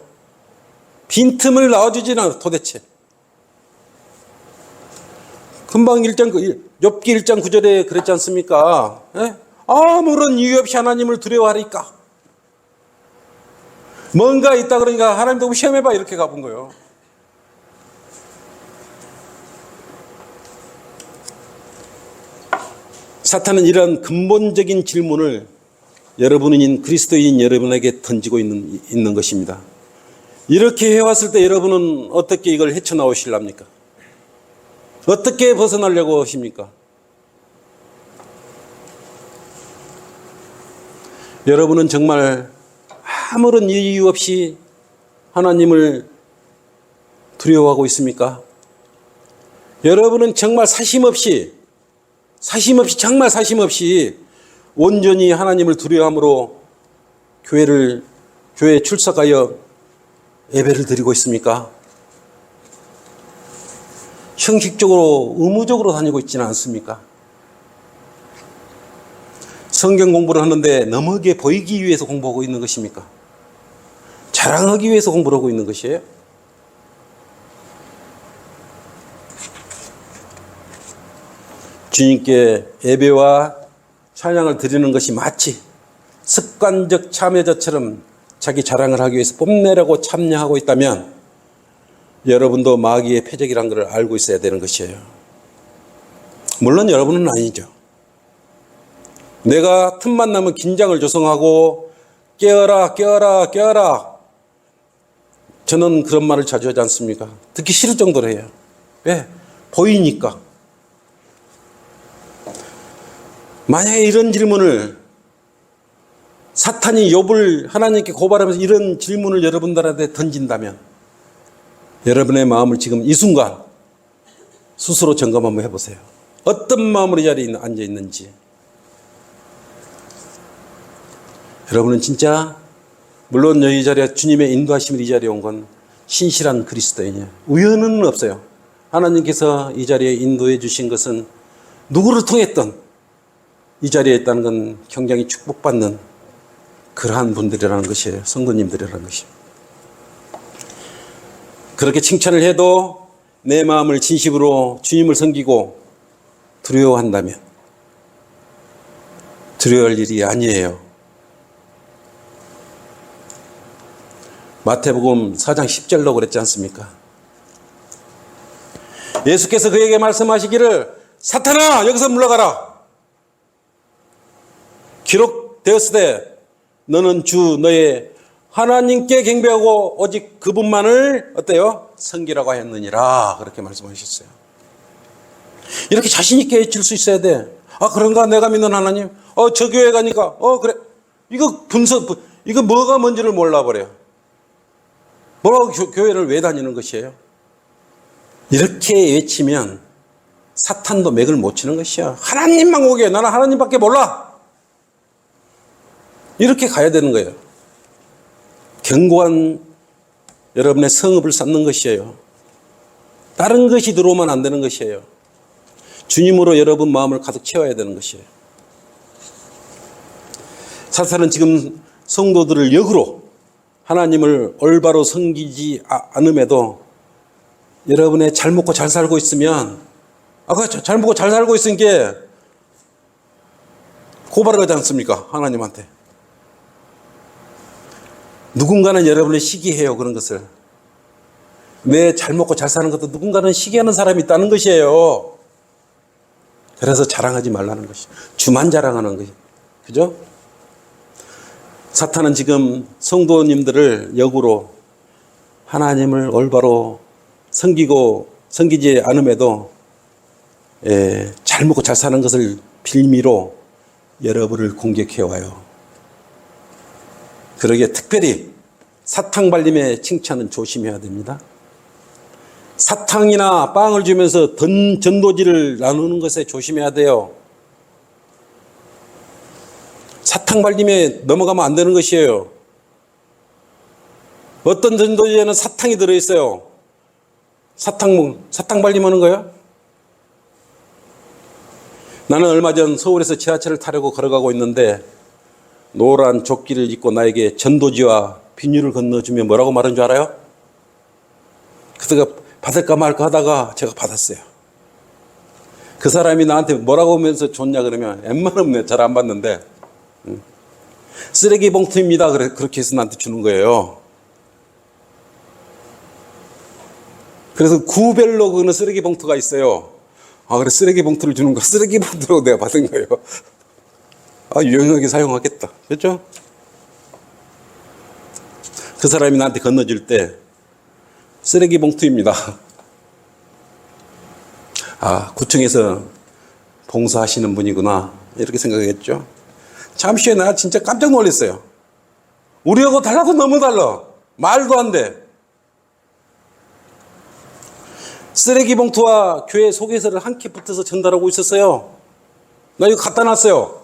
빈틈을 놔주지는 않아 도대체. 금방 욥기 1장 9절에 그랬지 않습니까? 예? 아무런 이유 없이 하나님을 두려워하니까. 뭔가 있다 그러니까 하나님도 시험해봐 이렇게 가본 거예요. 사탄은 이런 근본적인 질문을 여러분인 그리스도인 여러분에게 던지고 있는 것입니다. 이렇게 해왔을 때 여러분은 어떻게 이걸 헤쳐나오실랍니까? 어떻게 벗어나려고 하십니까? 여러분은 정말 아무런 이유 없이 하나님을 두려워하고 있습니까? 여러분은 정말 정말 사심 없이 온전히 하나님을 두려워함으로 교회에 출석하여 예배를 드리고 있습니까? 형식적으로 의무적으로 다니고 있지는 않습니까? 성경 공부를 하는데 너무게 보이기 위해서 공부하고 있는 것입니까? 자랑하기 위해서 공부를 하고 있는 것이에요? 주님께 예배와 찬양을 드리는 것이 마치 습관적 참여자처럼 자기 자랑을 하기 위해서 뽐내려고 참여하고 있다면 여러분도 마귀의 패적이라는 것을 알고 있어야 되는 것이에요. 물론 여러분은 아니죠. 내가 틈만 나면 긴장을 조성하고 깨어라 깨어라 깨어라. 저는 그런 말을 자주 하지 않습니까? 듣기 싫을 정도로 해요. 왜? 보이니까. 만약에 이런 질문을 사탄이 욥을 하나님께 고발하면서 이런 질문을 여러분들한테 던진다면 여러분의 마음을 지금 이 순간 스스로 점검 한번 해보세요. 어떤 마음으로 이 자리에 앉아 있는지. 여러분은 진짜 물론 여기 자리에 주님의 인도하심을 이 자리에 온 건 신실한 그리스도인이에요. 우연은 없어요. 하나님께서 이 자리에 인도해 주신 것은 누구를 통했든 이 자리에 있다는 건 굉장히 축복받는 그러한 분들이라는 것이에요. 성도님들이라는 것이에요. 그렇게 칭찬을 해도 내 마음을 진심으로 주님을 섬기고 두려워한다면 두려워할 일이 아니에요. 마태복음 4장 10절로 그랬지 않습니까? 예수께서 그에게 말씀하시기를 사탄아 여기서 물러가라. 기록되었으되 너는 주 너의 하나님께 경배하고 오직 그분만을 어때요? 섬기라고 하였느니라. 그렇게 말씀하셨어요. 이렇게 자신 있게 외칠 수 있어야 돼. 아 그런가 내가 믿는 하나님? 저 교회 가니까 그래. 이거 뭐가 뭔지를 몰라버려요. 뭐라고 교회를 왜 다니는 것이에요? 이렇게 외치면 사탄도 맥을 못 치는 것이야. 하나님만 오게 나는 하나님밖에 몰라. 이렇게 가야 되는 거예요. 견고한 여러분의 성읍을 쌓는 것이에요. 다른 것이 들어오면 안 되는 것이에요. 주님으로 여러분 마음을 가득 채워야 되는 것이에요. 사탄은 지금 성도들을 역으로 하나님을 올바로 섬기지 않음에도 여러분의 잘 먹고 잘 살고 있으면 잘 먹고 잘 살고 있으니까 고발을 하지 않습니까? 하나님한테. 누군가는 여러분을 시기해요. 그런 것을. 내 잘 먹고 잘 사는 것도 누군가는 시기하는 사람이 있다는 것이에요. 그래서 자랑하지 말라는 것이. 주만 자랑하는 것이. 그죠? 사탄은 지금 성도님들을 역으로 하나님을 올바로 섬기지 않음에도 잘 먹고 잘 사는 것을 빌미로 여러분을 공격해와요. 그러기에 특별히 사탕 발림의 칭찬은 조심해야 됩니다. 사탕이나 빵을 주면서 전도지를 나누는 것에 조심해야 돼요. 사탕 발림에 넘어가면 안 되는 것이에요. 어떤 전도지에는 사탕이 들어있어요. 사탕 발림하는 거예요? 나는 얼마 전 서울에서 지하철을 타려고 걸어가고 있는데 노란 조끼를 입고 나에게 전도지와 비닐을 건너주며 뭐라고 말한 줄 알아요? 그때가 받을까 말까 하다가 제가 받았어요. 그 사람이 나한테 뭐라고 하면서 줬냐 그러면 웬만하면 잘 안 받는데 쓰레기 봉투입니다. 그렇게 해서 나한테 주는 거예요. 그래서 구별로 그는 쓰레기 봉투가 있어요. 아, 그래, 쓰레기 봉투를 주는 거, 쓰레기 봉투로 내가 받은 거예요. 아, 유용하게 사용하겠다. 그렇죠? 그 사람이 나한테 건너줄 때, 쓰레기 봉투입니다. 아, 구청에서 봉사하시는 분이구나. 이렇게 생각했죠. 잠시 후에 나 진짜 깜짝 놀랐어요. 우리하고 달라도 너무 달라. 말도 안 돼. 쓰레기 봉투와 교회 소개서를 함께 붙여서 전달하고 있었어요. 나 이거 갖다 놨어요.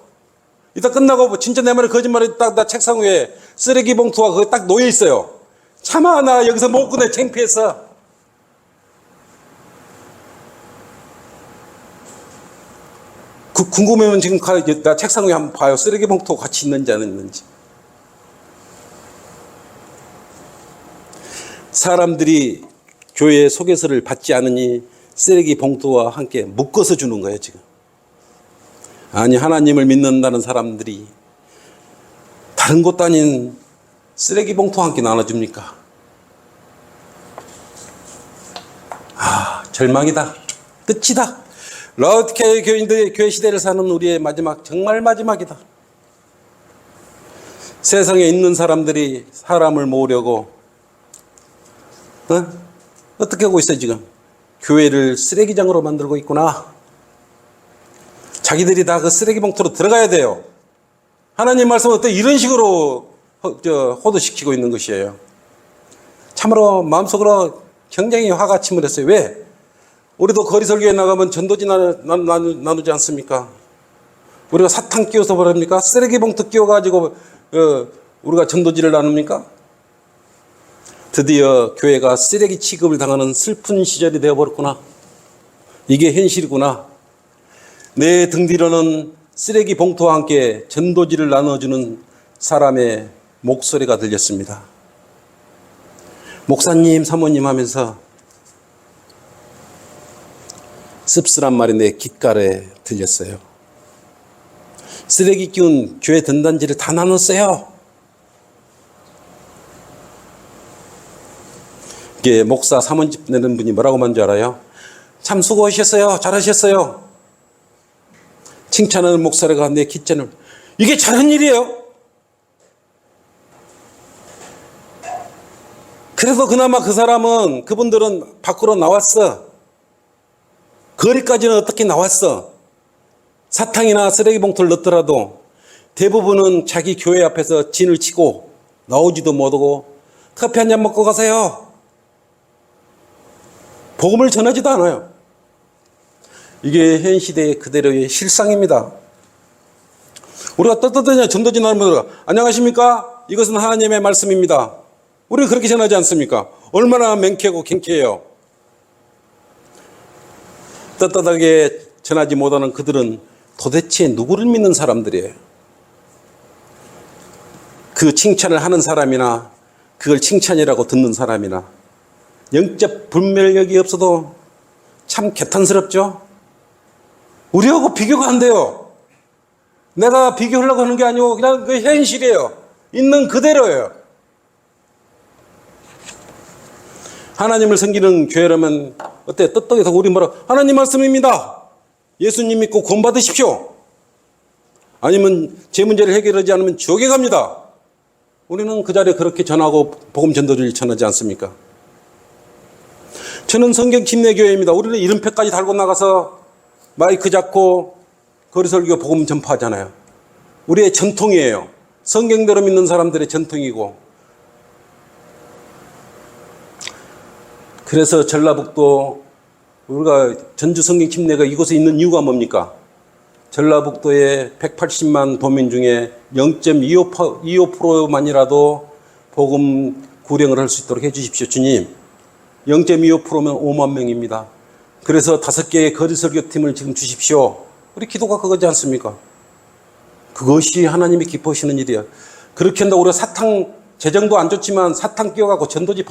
이따 끝나고 진짜 내 말에 거짓말이 딱 나 책상 위에 쓰레기 봉투와 그거 딱 놓여 있어요. 차마 나 여기서 못 꺼내 창피했어. 궁금하면 지금 나 책상 위에 한번 봐요. 쓰레기 봉투가 같이 있는지 안 있는지. 사람들이 교회의 소개서를 받지 않으니 쓰레기 봉투와 함께 묶어서 주는 거예요, 지금. 아니, 하나님을 믿는다는 사람들이 다른 곳도 아닌 쓰레기 봉투와 함께 나눠줍니까? 아, 절망이다. 끝이다. 라우디케아 교인들의 교회 시대를 사는 우리의 마지막, 정말 마지막이다. 세상에 있는 사람들이 사람을 모으려고 어떻게 하고 있어요, 지금? 교회를 쓰레기장으로 만들고 있구나. 자기들이 다 그 쓰레기 봉투로 들어가야 돼요. 하나님 말씀은 어떻게 이런 식으로 호도시키고 있는 것이에요. 참으로 마음속으로 굉장히 화가 침울했어요. 왜? 우리도 거리 설교에 나가면 전도지 나누지 않습니까? 우리가 사탕 끼워서 뭐랍니까? 쓰레기 봉투 끼워가지고 우리가 전도지를 나눕니까? 드디어 교회가 쓰레기 취급을 당하는 슬픈 시절이 되어버렸구나. 이게 현실이구나. 내 등 뒤로는 쓰레기 봉투와 함께 전도지를 나눠주는 사람의 목소리가 들렸습니다. 목사님, 사모님 하면서 씁쓸한 말이 내 귓가에 들렸어요. 쓰레기 끼운 교회 전단지를 다 나눴어요. 이게 목사 사모님 내는 분이 뭐라고 말한 줄 알아요? 참 수고하셨어요. 잘하셨어요. 칭찬하는 목소리가 내 귓전을, 이게 잘한 일이에요. 그래서 그나마 그분들은 밖으로 나왔어. 거리까지는 어떻게 나왔어. 사탕이나 쓰레기 봉투를 넣더라도 대부분은 자기 교회 앞에서 진을 치고 나오지도 못하고 커피 한 잔 먹고 가세요. 복음을 전하지도 않아요. 이게 현 시대의 그대로의 실상입니다. 우리가 떳떳하냐 전도지 나누면 안녕하십니까? 이것은 하나님의 말씀입니다. 우리가 그렇게 전하지 않습니까? 얼마나 맹쾌하고 경쾌해요. 떳떳하게 전하지 못하는 그들은 도대체 누구를 믿는 사람들이에요? 그 칭찬을 하는 사람이나 그걸 칭찬이라고 듣는 사람이나 영적 분별력이 없어도 참 개탄스럽죠? 우리하고 비교가 안 돼요. 내가 비교하려고 하는 게 아니고 그냥 그 현실이에요. 있는 그대로예요. 하나님을 섬기는 교회라면 어때? 떳떳해서 우리 뭐라 하나님 말씀입니다. 예수님 믿고 구원 받으십시오. 아니면 제 문제를 해결하지 않으면 지옥에 갑니다. 우리는 그 자리에 그렇게 전하고 복음 전도를 전하지 않습니까? 저는 성경 침례교회입니다. 우리는 이름표까지 달고 나가서 마이크 잡고 거리설교 복음 전파하잖아요. 우리의 전통이에요. 성경대로 믿는 사람들의 전통이고. 그래서 전라북도 우리가 전주 성경 침례가 이곳에 있는 이유가 뭡니까? 전라북도의 180만 도민 중에 0.25%만이라도 복음 불행을 할 수 있도록 해 주십시오. 주님, 0.25%면 5만 명입니다. 그래서 5개의 거리 설교팀을 지금 주십시오. 우리 기도가 그거지 않습니까? 그것이 하나님이 기뻐하시는 일이야. 그렇게 한다고 우리가 사탕, 재정도 안 좋지만 사탕 끼워갖고 전도지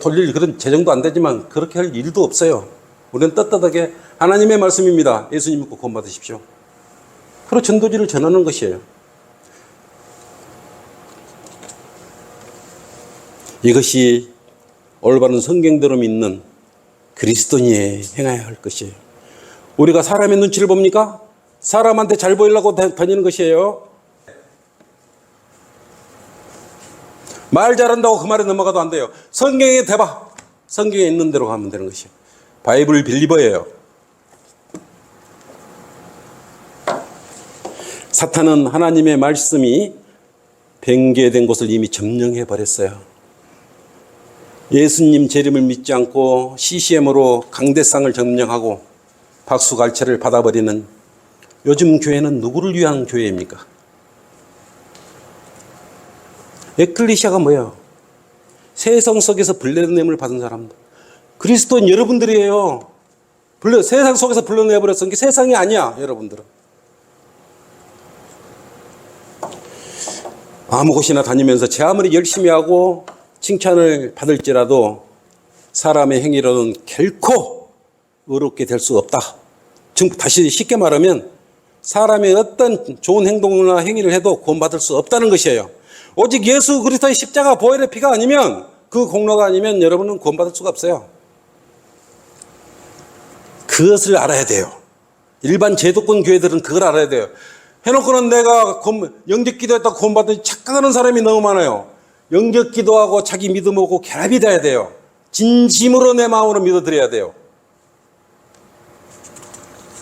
돌릴 그런 재정도 안 되지만 그렇게 할 일도 없어요. 우리는 떳떳하게 하나님의 말씀입니다. 예수님 믿고 구원받으십시오. 그리고 전도지를 전하는 것이에요. 이것이 올바른 성경대로 믿는 그리스도인이 행해야 할 것이에요. 우리가 사람의 눈치를 봅니까? 사람한테 잘 보이려고 다니는 것이에요. 말 잘한다고 그 말에 넘어가도 안 돼요. 성경에 대봐. 성경에 있는 대로 가면 되는 것이에요. 바이블 빌리버예요. 사탄은 하나님의 말씀이 변개된 것을 이미 점령해 버렸어요. 예수님 재림을 믿지 않고 CCM으로 강대상을 점령하고 박수갈채를 받아버리는 요즘 교회는 누구를 위한 교회입니까? 에클리시아가 뭐예요? 세상 속에서 불러냄을 받은 사람들. 그리스도인 여러분들이에요. 세상 속에서 불러내버렸던 게 세상이 아니야, 여러분들은. 아무 곳이나 다니면서 제 아무리 열심히 하고 칭찬을 받을지라도 사람의 행위로는 결코 의롭게 될 수 없다. 다시 쉽게 말하면 사람의 어떤 좋은 행동이나 행위를 해도 구원받을 수 없다는 것이에요. 오직 예수 그리스도의 십자가 보혈의 피가 아니면, 그 공로가 아니면 여러분은 구원받을 수가 없어요. 그것을 알아야 돼요. 일반 제도권 교회들은 그걸 알아야 돼요. 해놓고는 내가 영접 기도했다고 구원받은 착각하는 사람이 너무 많아요. 영접 기도하고 자기 믿음하고 결합이 돼야 돼요. 진심으로 내 마음으로 믿어드려야 돼요.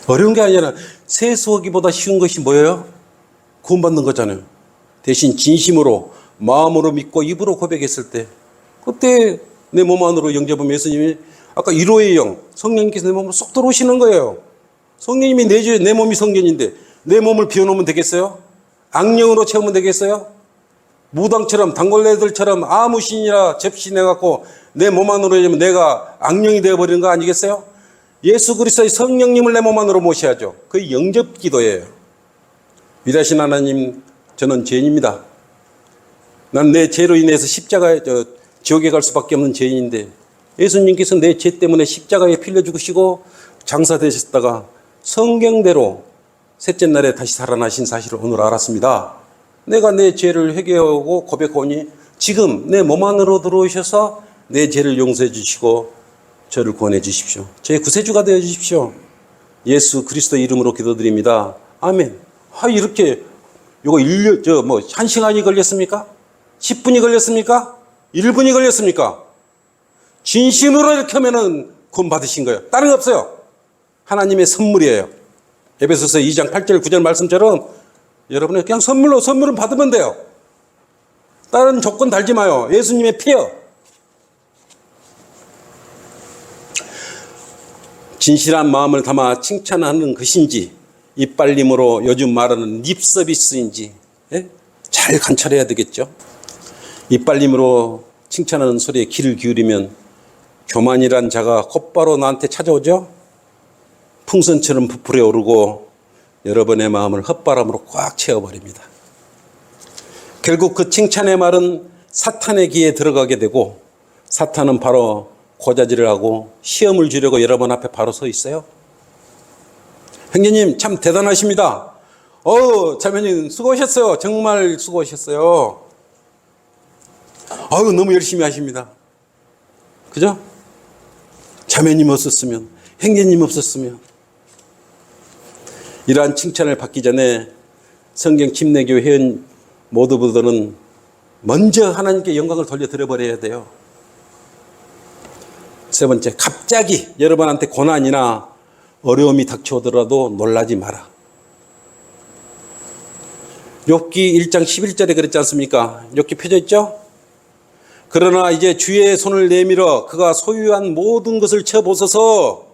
어려운 게 아니라 세수하기보다 쉬운 것이 뭐예요? 구원받는 거잖아요. 대신 진심으로 마음으로 믿고 입으로 고백했을 때, 그때 내 몸 안으로 영접하면 예수님이 아까 1호의 영, 성령님께서 내 몸으로 쏙 들어오시는 거예요. 성령님이 내 몸이 성전인데 내 몸을 비워놓으면 되겠어요? 악령으로 채우면 되겠어요? 무당처럼 단골레들처럼 아무 신이라 접신해갖고 내 몸 안으로 하면 내가 악령이 되어버리는 거 아니겠어요? 예수 그리스도의 성령님을 내 몸 안으로 모셔야죠. 그게 영접 기도예요. 위대하신 하나님, 저는 죄인입니다. 난 내 죄로 인해서 십자가에 지옥에 갈 수밖에 없는 죄인인데 예수님께서 내 죄 때문에 십자가에 필려 죽으시고 장사되셨다가 성경대로 셋째 날에 다시 살아나신 사실을 오늘 알았습니다. 내가 내 죄를 회개하고 고백하니 지금 내 몸 안으로 들어오셔서 내 죄를 용서해 주시고 저를 구원해 주십시오. 제 구세주가 되어 주십시오. 예수 그리스도 이름으로 기도드립니다. 아멘. 이렇게 요거 1시간이 걸렸습니까? 10분이 걸렸습니까? 1분이 걸렸습니까? 진심으로 이렇게 하면은 구원 받으신 거예요. 다른 거 없어요. 하나님의 선물이에요. 에베소서 2장 8절 9절 말씀처럼 여러분이 그냥 선물은 받으면 돼요. 다른 조건 달지 마요. 예수님의 피요. 진실한 마음을 담아 칭찬하는 것인지, 이빨림으로 요즘 말하는 립 서비스인지 잘 관찰해야 되겠죠. 이빨림으로 칭찬하는 소리에 귀를 기울이면 교만이란 자가 곧바로 나한테 찾아오죠. 풍선처럼 부풀어 오르고 여러분의 마음을 헛바람으로 꽉 채워버립니다. 결국 그 칭찬의 말은 사탄의 귀에 들어가게 되고, 사탄은 바로 고자질을 하고 시험을 주려고 여러분 앞에 바로 서 있어요. 형제님 참 대단하십니다. 자매님 수고하셨어요. 정말 수고하셨어요. 너무 열심히 하십니다. 그죠? 자매님 없었으면, 형제님 없었으면. 이러한 칭찬을 받기 전에 성경 침례교 회원 모두들은 먼저 하나님께 영광을 돌려드려버려야 돼요. 세 번째, 갑자기 여러분한테 고난이나 어려움이 닥쳐오더라도 놀라지 마라. 욥기 1장 11절에 그랬지 않습니까? 욥기 펴져 있죠? 그러나 이제 주의 손을 내밀어 그가 소유한 모든 것을 쳐보소서.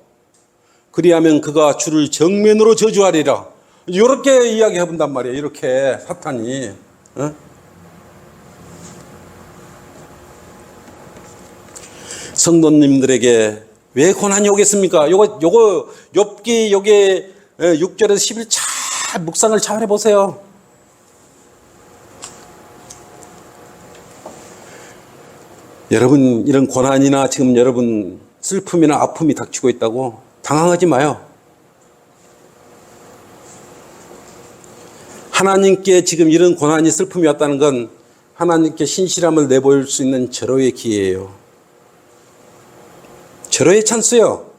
그리하면 그가 주를 정면으로 저주하리라. 이렇게 이야기해 본단 말이에요. 이렇게 사탄이. 성도님들에게 왜 고난이 오겠습니까? 요거 욥기 요게 6절에서 10일 잘 묵상을 잘 해보세요. 여러분 이런 고난이나 지금 여러분 슬픔이나 아픔이 닥치고 있다고 당황하지 마요. 하나님께 지금 이런 고난이 슬픔이 왔다는 건 하나님께 신실함을 내보일 수 있는 절호의 기회예요. 절호의 찬스요.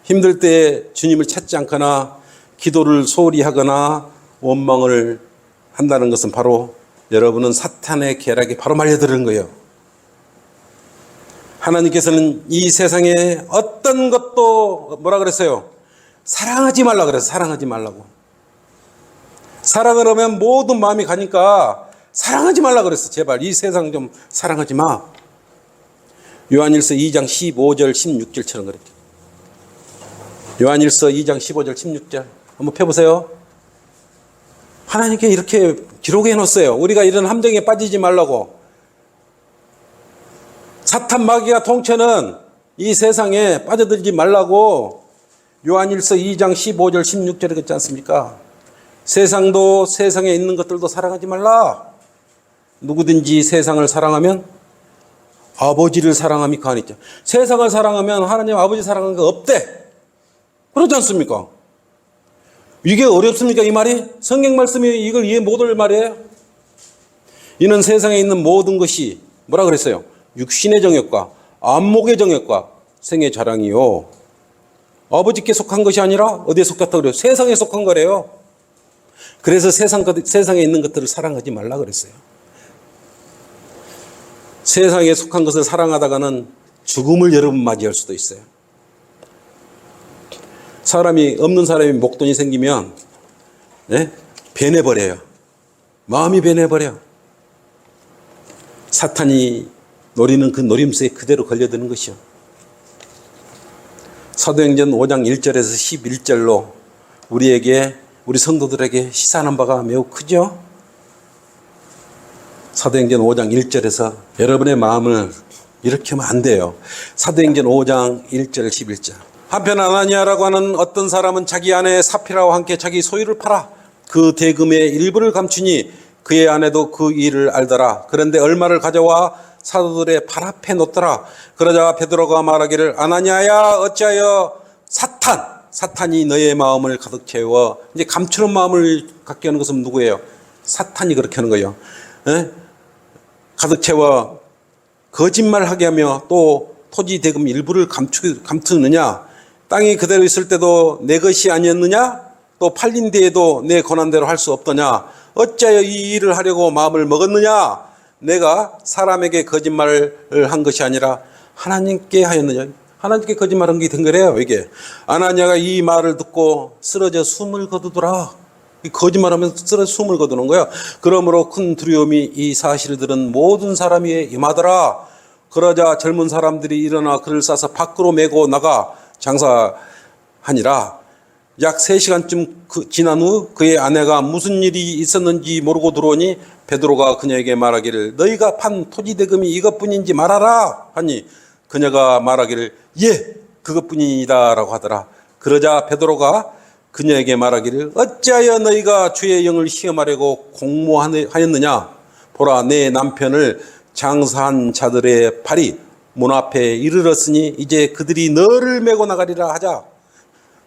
힘들 때 주님을 찾지 않거나 기도를 소홀히 하거나 원망을 한다는 것은 바로 여러분은 사탄의 계략에 바로 말려드는 거예요. 하나님께서는 이 세상에 어떤 것도 뭐라 그랬어요? 사랑하지 말라 그랬어요. 사랑하지 말라고. 사랑을 하면 모든 마음이 가니까 사랑하지 말라 그랬어. 제발 이 세상 좀 사랑하지 마. 요한일서 2장 15절 16절처럼 그랬죠. 요한일서 2장 15절 16절 한번 펴보세요. 하나님께 이렇게 기록해 놓았어요. 우리가 이런 함정에 빠지지 말라고. 사탄 마귀가 통치는 이 세상에 빠져들지 말라고 요한일서 2장 15절 16절에 그랬지 않습니까? 세상도 세상에 있는 것들도 사랑하지 말라. 누구든지 세상을 사랑하면 아버지를 사랑함이 가하니까. 세상을 사랑하면 하나님 아버지 사랑하는 거 없대. 그러지 않습니까? 이게 어렵습니까? 이 말이? 성경 말씀이 이걸 이해 못할 말이에요. 이는 세상에 있는 모든 것이 뭐라 그랬어요? 육신의 정욕과 안목의 정욕과 생의 자랑이요. 아버지께 속한 것이 아니라 어디에 속했다 그래요? 세상에 속한 거래요. 그래서 세상에 있는 것들을 사랑하지 말라 그랬어요. 세상에 속한 것을 사랑하다가는 죽음을 여러분 맞이할 수도 있어요. 없는 사람이 목돈이 생기면 변해버려요. 마음이 변해버려. 사탄이 노리는 그 노림수에 그대로 걸려드는 것이요. 사도행전 5장 1절에서 11절로 우리 성도들에게 시사하는 바가 매우 크죠. 사도행전 5장 1절에서 여러분의 마음을 이렇게 하면 안 돼요. 사도행전 5장 1절 11절. 한편 아나니아라고 하는 어떤 사람은 자기 아내 사피라와 함께 자기 소유를 팔아 그 대금의 일부를 감추니 그의 아내도 그 일을 알더라. 그런데 얼마를 가져와 사도들의 발 앞에 놓더라. 그러자 베드로가 말하기를 아나니아야 어찌하여 사탄이 너의 마음을 가득 채워. 이제 감추는 마음을 갖게 하는 것은 누구예요? 사탄이 그렇게 하는 거예요. 가득 채워 거짓말하게 하며 또 토지 대금 일부를 감추느냐? 땅이 그대로 있을 때도 내 것이 아니었느냐? 또 팔린 뒤에도 내 권한대로 할 수 없더냐? 어찌하여 이 일을 하려고 마음을 먹었느냐? 내가 사람에게 거짓말을 한 것이 아니라 하나님께 하였느냐? 하나님께 거짓말한 게 된 거래요. 이게 아나니아가 이 말을 듣고 쓰러져 숨을 거두더라. 거짓말하면서 쓰러져 숨을 거두는 거야. 그러므로 큰 두려움이 이 사실을 들은 모든 사람이 임하더라. 그러자 젊은 사람들이 일어나 그를 싸서 밖으로 메고 나가 장사하니라. 약 3시간쯤 지난 후 그의 아내가 무슨 일이 있었는지 모르고 들어오니 베드로가 그녀에게 말하기를 너희가 판 토지 대금이 이것뿐인지 말하라 하니 그녀가 말하기를 예 그것뿐이다 라고 하더라. 그러자 베드로가 그녀에게 말하기를 어찌하여 너희가 주의 영을 시험하려고 공모하였느냐. 보라 내 남편을 장사한 자들의 발이 문 앞에 이르렀으니 이제 그들이 너를 메고 나가리라 하자.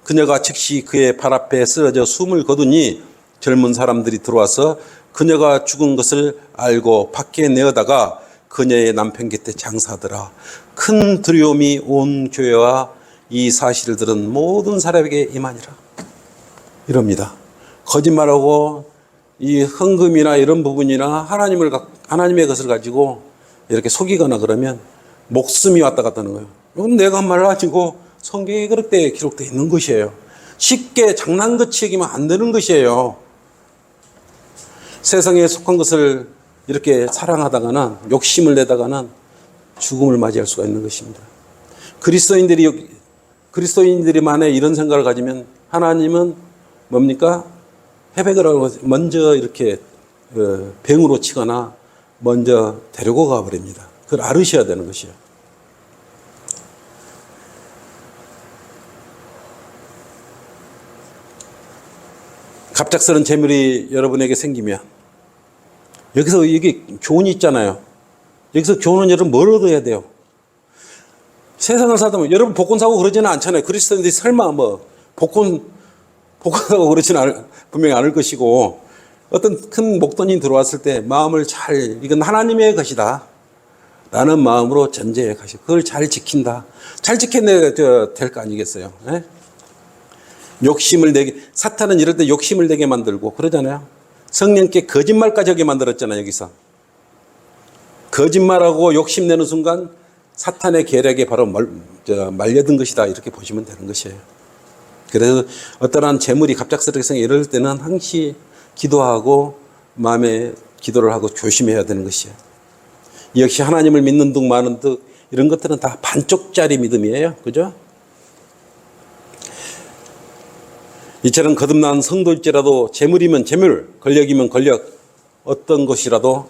그녀가 즉시 그의 발 앞에 쓰러져 숨을 거두니 젊은 사람들이 들어와서 그녀가 죽은 것을 알고 밖에 내어다가 그녀의 남편 곁에 장사하더라. 큰 두려움이 온 교회와 이 사실을 들은 모든 사람에게 임하니라. 이럽니다. 거짓말하고 이 헌금이나 이런 부분이나 하나님의 것을 가지고 이렇게 속이거나 그러면 목숨이 왔다 갔다 하는 거예요. 이건 내가 한 말 가지고 성경에 그렇게 기록되어 있는 것이에요. 쉽게 장난같이 여기면 안 되는 것이에요. 세상에 속한 것을 이렇게 사랑하다가는 욕심을 내다가는 죽음을 맞이할 수가 있는 것입니다. 그리스도인들이만의 이런 생각을 가지면 하나님은 뭡니까? 회백을 하고 먼저 이렇게 병으로 치거나 먼저 데리고 가버립니다. 그걸 알으셔야 되는 것이에요. 갑작스런 재물이 여러분에게 생기면 여기서 이게 교훈이 있잖아요. 여기서 교훈은 여러분 뭘 얻어야 돼요? 세상을 살다 보면 여러분 복권 사고 그러지는 않잖아요. 그리스도인들이 설마 뭐 복권 사고 그러지는 분명히 않을 것이고, 어떤 큰 목돈이 들어왔을 때 마음을 이건 하나님의 것이다 라는 마음으로 전제해 가시고 그걸 잘 지킨다. 잘 지켜내야 될 거 아니겠어요? 네? 사탄은 이럴 때 욕심을 내게 만들고 그러잖아요. 성령께 거짓말까지 하게 만들었잖아요. 여기서 거짓말하고 욕심내는 순간 사탄의 계략에 바로 말려든 것이다, 이렇게 보시면 되는 것이에요. 그래서 어떠한 재물이 갑작스럽게 생겨 이럴 때는 항시 기도하고 마음에 기도를 하고 조심해야 되는 것이에요. 역시 하나님을 믿는 둥 마는 둥 이런 것들은 다 반쪽짜리 믿음이에요. 그죠? 이처럼 거듭난 성도일지라도 재물이면 재물, 권력이면 권력, 어떤 것이라도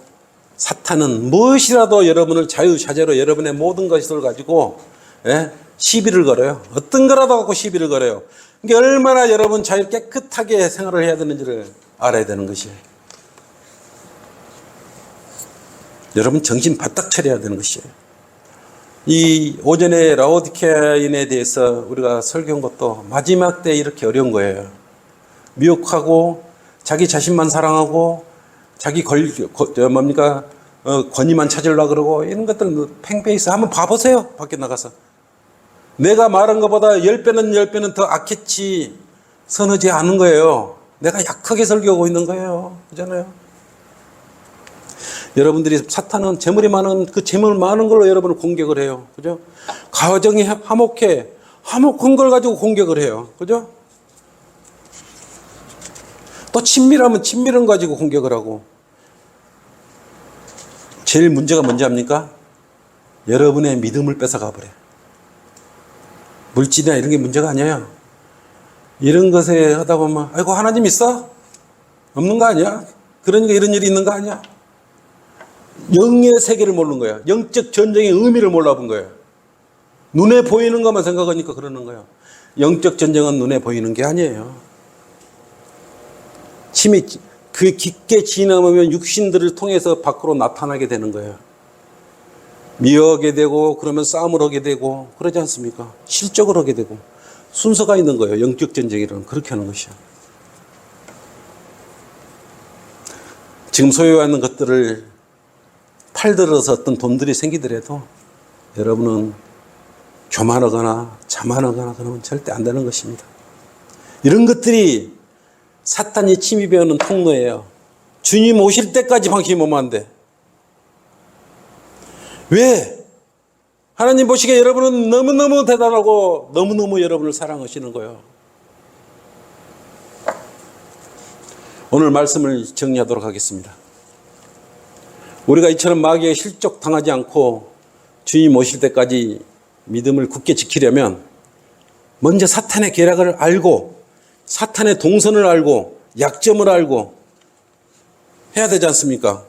사탄은 무엇이라도 여러분을 자유자재로 여러분의 모든 것을 가지고 시비를 걸어요. 어떤 거라도 갖고 시비를 걸어요. 그러니까 얼마나 여러분 깨끗하게 생활을 해야 되는지를 알아야 되는 것이에요. 여러분 정신 바짝 차려야 되는 것이에요. 이 오전에 라오디케아인에 대해서 우리가 설교한 것도 마지막 때 이렇게 어려운 거예요. 미혹하고 자기 자신만 사랑하고 자기 권위만 찾으려고 그러고 이런 것들 팽페이스 한번 봐보세요. 밖에 나가서. 내가 말한 것보다 10배는 더 악했지 선하지 않은 거예요. 내가 약하게 설교하고 있는 거예요. 그렇잖아요. 여러분들이 사탄은 재물이 많은 그 재물 많은 걸로 여러분을 공격을 해요. 그죠? 가정이 화목한 걸 가지고 공격을 해요. 그죠? 또 친밀하면 친밀한 거 가지고 공격을 하고. 제일 문제가 뭔지 압니까? 여러분의 믿음을 뺏어가 버려요. 물질이나 이런 게 문제가 아니에요. 이런 것에 하다 보면 아이고 하나님 있어? 없는 거 아니야? 그러니까 이런 일이 있는 거 아니야? 영의 세계를 모르는 거야. 영적 전쟁의 의미를 몰라본 거예요. 눈에 보이는 것만 생각하니까 그러는 거예요. 영적 전쟁은 눈에 보이는 게 아니에요. 힘이 그 깊게 지나면 육신들을 통해서 밖으로 나타나게 되는 거예요. 미워하게 되고 그러면 싸움을 하게 되고 그러지 않습니까? 실적을 하게 되고 순서가 있는 거예요. 영적 전쟁이란 그렇게 하는 것이요. 지금 소유하는 것들을 팔들어서 어떤 돈들이 생기더라도 여러분은 교만하거나 자만하거나 그러면 절대 안 되는 것입니다. 이런 것들이 사탄이 침입해오는 통로예요. 주님 오실 때까지 방심하면 안 돼. 왜? 하나님 보시기에 여러분은 너무너무 대단하고 너무너무 여러분을 사랑하시는 거예요. 오늘 말씀을 정리하도록 하겠습니다. 우리가 이처럼 마귀에 실족당하지 않고 주님 오실 때까지 믿음을 굳게 지키려면 먼저 사탄의 계략을 알고 사탄의 동선을 알고 약점을 알고 해야 되지 않습니까?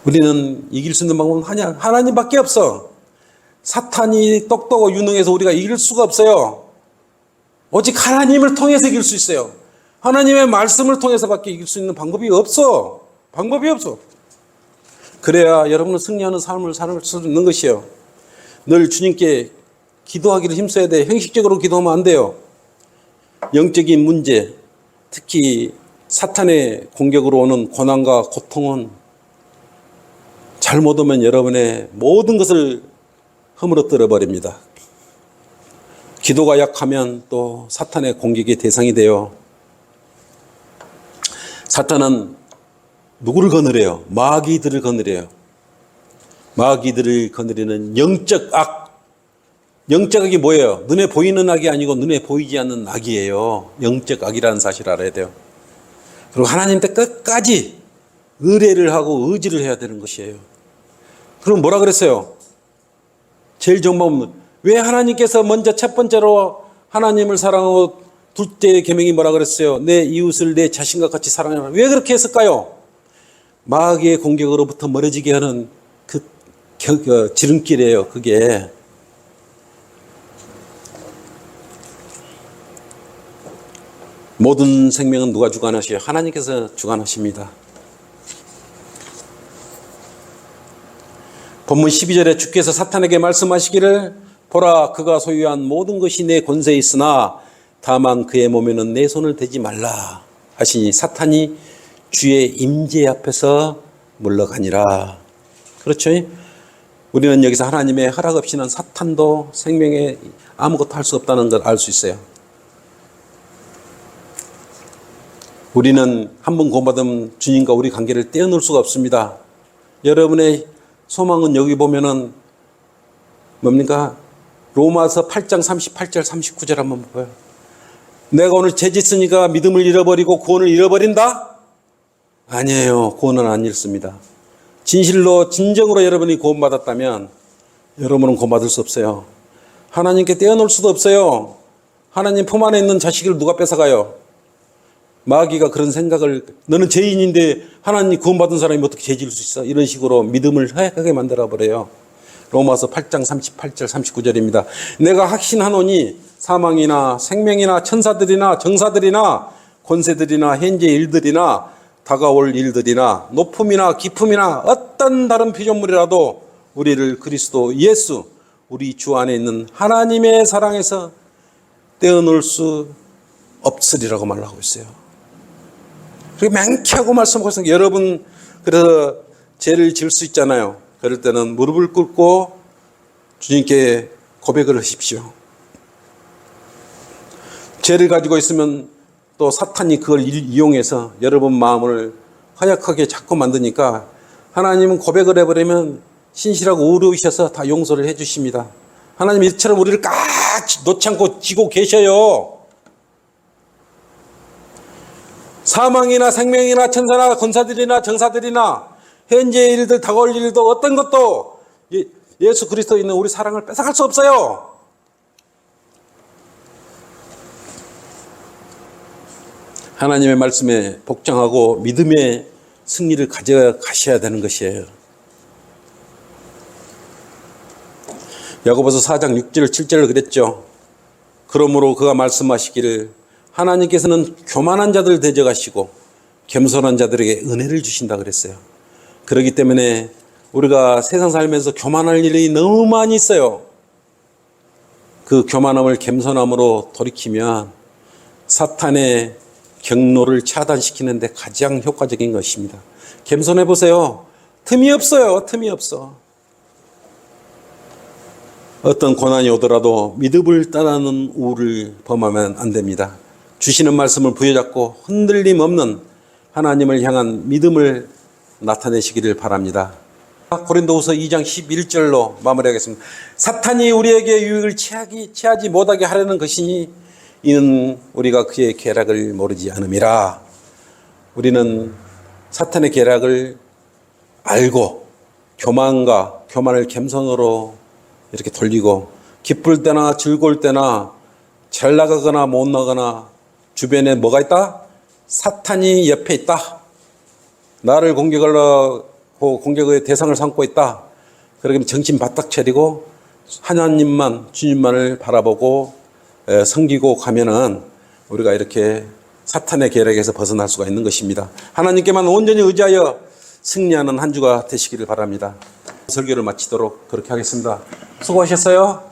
우리는 이길 수 있는 방법은 하나님밖에 없어. 사탄이 똑똑하고 유능해서 우리가 이길 수가 없어요. 오직 하나님을 통해서 이길 수 있어요. 하나님의 말씀을 통해서밖에 이길 수 있는 방법이 없어. 방법이 없어. 그래야 여러분은 승리하는 삶을 살 수 있는 것이에요. 늘 주님께 기도하기를 힘써야 돼. 형식적으로 기도하면 안 돼요. 영적인 문제, 특히 사탄의 공격으로 오는 고난과 고통은 잘못 오면 여러분의 모든 것을 허물어뜨려 버립니다. 기도가 약하면 또 사탄의 공격의 대상이 돼요. 사탄은 누구를 거느려요? 마귀들을 거느려요. 마귀들을 거느리는 영적 악. 영적 악이 뭐예요? 눈에 보이는 악이 아니고 눈에 보이지 않는 악이에요. 영적 악이라는 사실을 알아야 돼요. 그리고 하나님께 끝까지 의뢰를 하고 의지를 해야 되는 것이에요. 그럼 뭐라 그랬어요? 제일 좋은 방법은 왜 하나님께서 먼저 첫 번째로 하나님을 사랑하고 둘째의 계명이 뭐라 그랬어요? 내 이웃을 내 자신과 같이 사랑하라. 왜 그렇게 했을까요? 마귀의 공격으로부터 멀어지게 하는 그 지름길이에요. 그게 모든 생명은 누가 주관하시요? 하나님께서 주관하십니다. 본문 12절에 주께서 사탄에게 말씀하시기를 보라 그가 소유한 모든 것이 내 권세에 있으나 다만 그의 몸에는 내 손을 대지 말라 하시니 사탄이 주의 임재 앞에서 물러가니라. 그렇죠? 우리는 여기서 하나님의 허락 없이는 사탄도 생명에 아무것도 할 수 없다는 걸 알 수 있어요. 우리는 한 번 구원받은 주님과 우리 관계를 떼어놓을 수가 없습니다. 여러분의 소망은 여기 보면은 뭡니까? 로마서 8장 38절 39절 한번 봐요. 내가 오늘 죄 짓으니까 믿음을 잃어버리고 구원을 잃어버린다? 아니에요. 구원은 안 잃습니다. 진실로 진정으로 여러분이 구원받았다면 여러분은 구원받을 수 없어요. 하나님께 떼어놓을 수도 없어요. 하나님 품 안에 있는 자식을 누가 뺏어가요? 마귀가 그런 생각을, 너는 죄인인데 하나님 구원받은 사람이 어떻게 죄 지을 수 있어? 이런 식으로 믿음을 허약하게 만들어버려요. 로마서 8장 38절 39절입니다. 내가 확신하노니 사망이나 생명이나 천사들이나 정사들이나 권세들이나 현재 일들이나 다가올 일들이나 높음이나 깊음이나 어떤 다른 피조물이라도 우리를 그리스도 예수 우리 주 안에 있는 하나님의 사랑에서 떼어놓을 수 없으리라고 말하고 있어요. 그렇게 맹쾌하고 말씀하고 있습니다. 여러분 그래서 죄를 지을 수 있잖아요. 그럴 때는 무릎을 꿇고 주님께 고백을 하십시오. 죄를 가지고 있으면 또 사탄이 그걸 이용해서 여러분 마음을 허약하게 자꾸 만드니까 하나님은 고백을 해버리면 신실하고 의로우셔서 다 용서를 해 주십니다. 하나님 이처럼 우리를 꽉 놓지 않고 지고 계셔요. 사망이나 생명이나 천사나 권사들이나 정사들이나 현재의 일들 다가올 일도 어떤 것도 예수 그리스도에 있는 우리 사랑을 뺏어갈 수 없어요. 하나님의 말씀에 복종하고 믿음의 승리를 가져가셔야 되는 것이에요. 야고보서 4장 6절 7절을 그랬죠. 그러므로 그가 말씀하시기를 하나님께서는 교만한 자들 대적하시고 겸손한 자들에게 은혜를 주신다 그랬어요. 그렇기 때문에 우리가 세상 살면서 교만할 일이 너무 많이 있어요. 그 교만함을 겸손함으로 돌이키면 사탄의 경로를 차단시키는 데 가장 효과적인 것입니다. 겸손해 보세요. 틈이 없어요. 틈이 없어. 어떤 고난이 오더라도 믿음을 따르는 우를 범하면 안 됩니다. 주시는 말씀을 부여잡고 흔들림 없는 하나님을 향한 믿음을 나타내시기를 바랍니다. 고린도후서 2장 11절로 마무리하겠습니다. 사탄이 우리에게 유익을 취하지 못하게 하려는 것이니 이는 우리가 그의 계략을 모르지 않음이라. 우리는 사탄의 계략을 알고 교만을 겸손으로 이렇게 돌리고 기쁠 때나 즐거울 때나 잘 나가거나 못 나가거나 주변에 뭐가 있다? 사탄이 옆에 있다. 나를 공격의 대상을 삼고 있다. 그러면 정신 바짝 차리고 하나님만 주님만을 바라보고 섬기고 가면은 우리가 이렇게 사탄의 계략에서 벗어날 수가 있는 것입니다. 하나님께만 온전히 의지하여 승리하는 한 주가 되시기를 바랍니다. 설교를 마치도록 그렇게 하겠습니다. 수고하셨어요.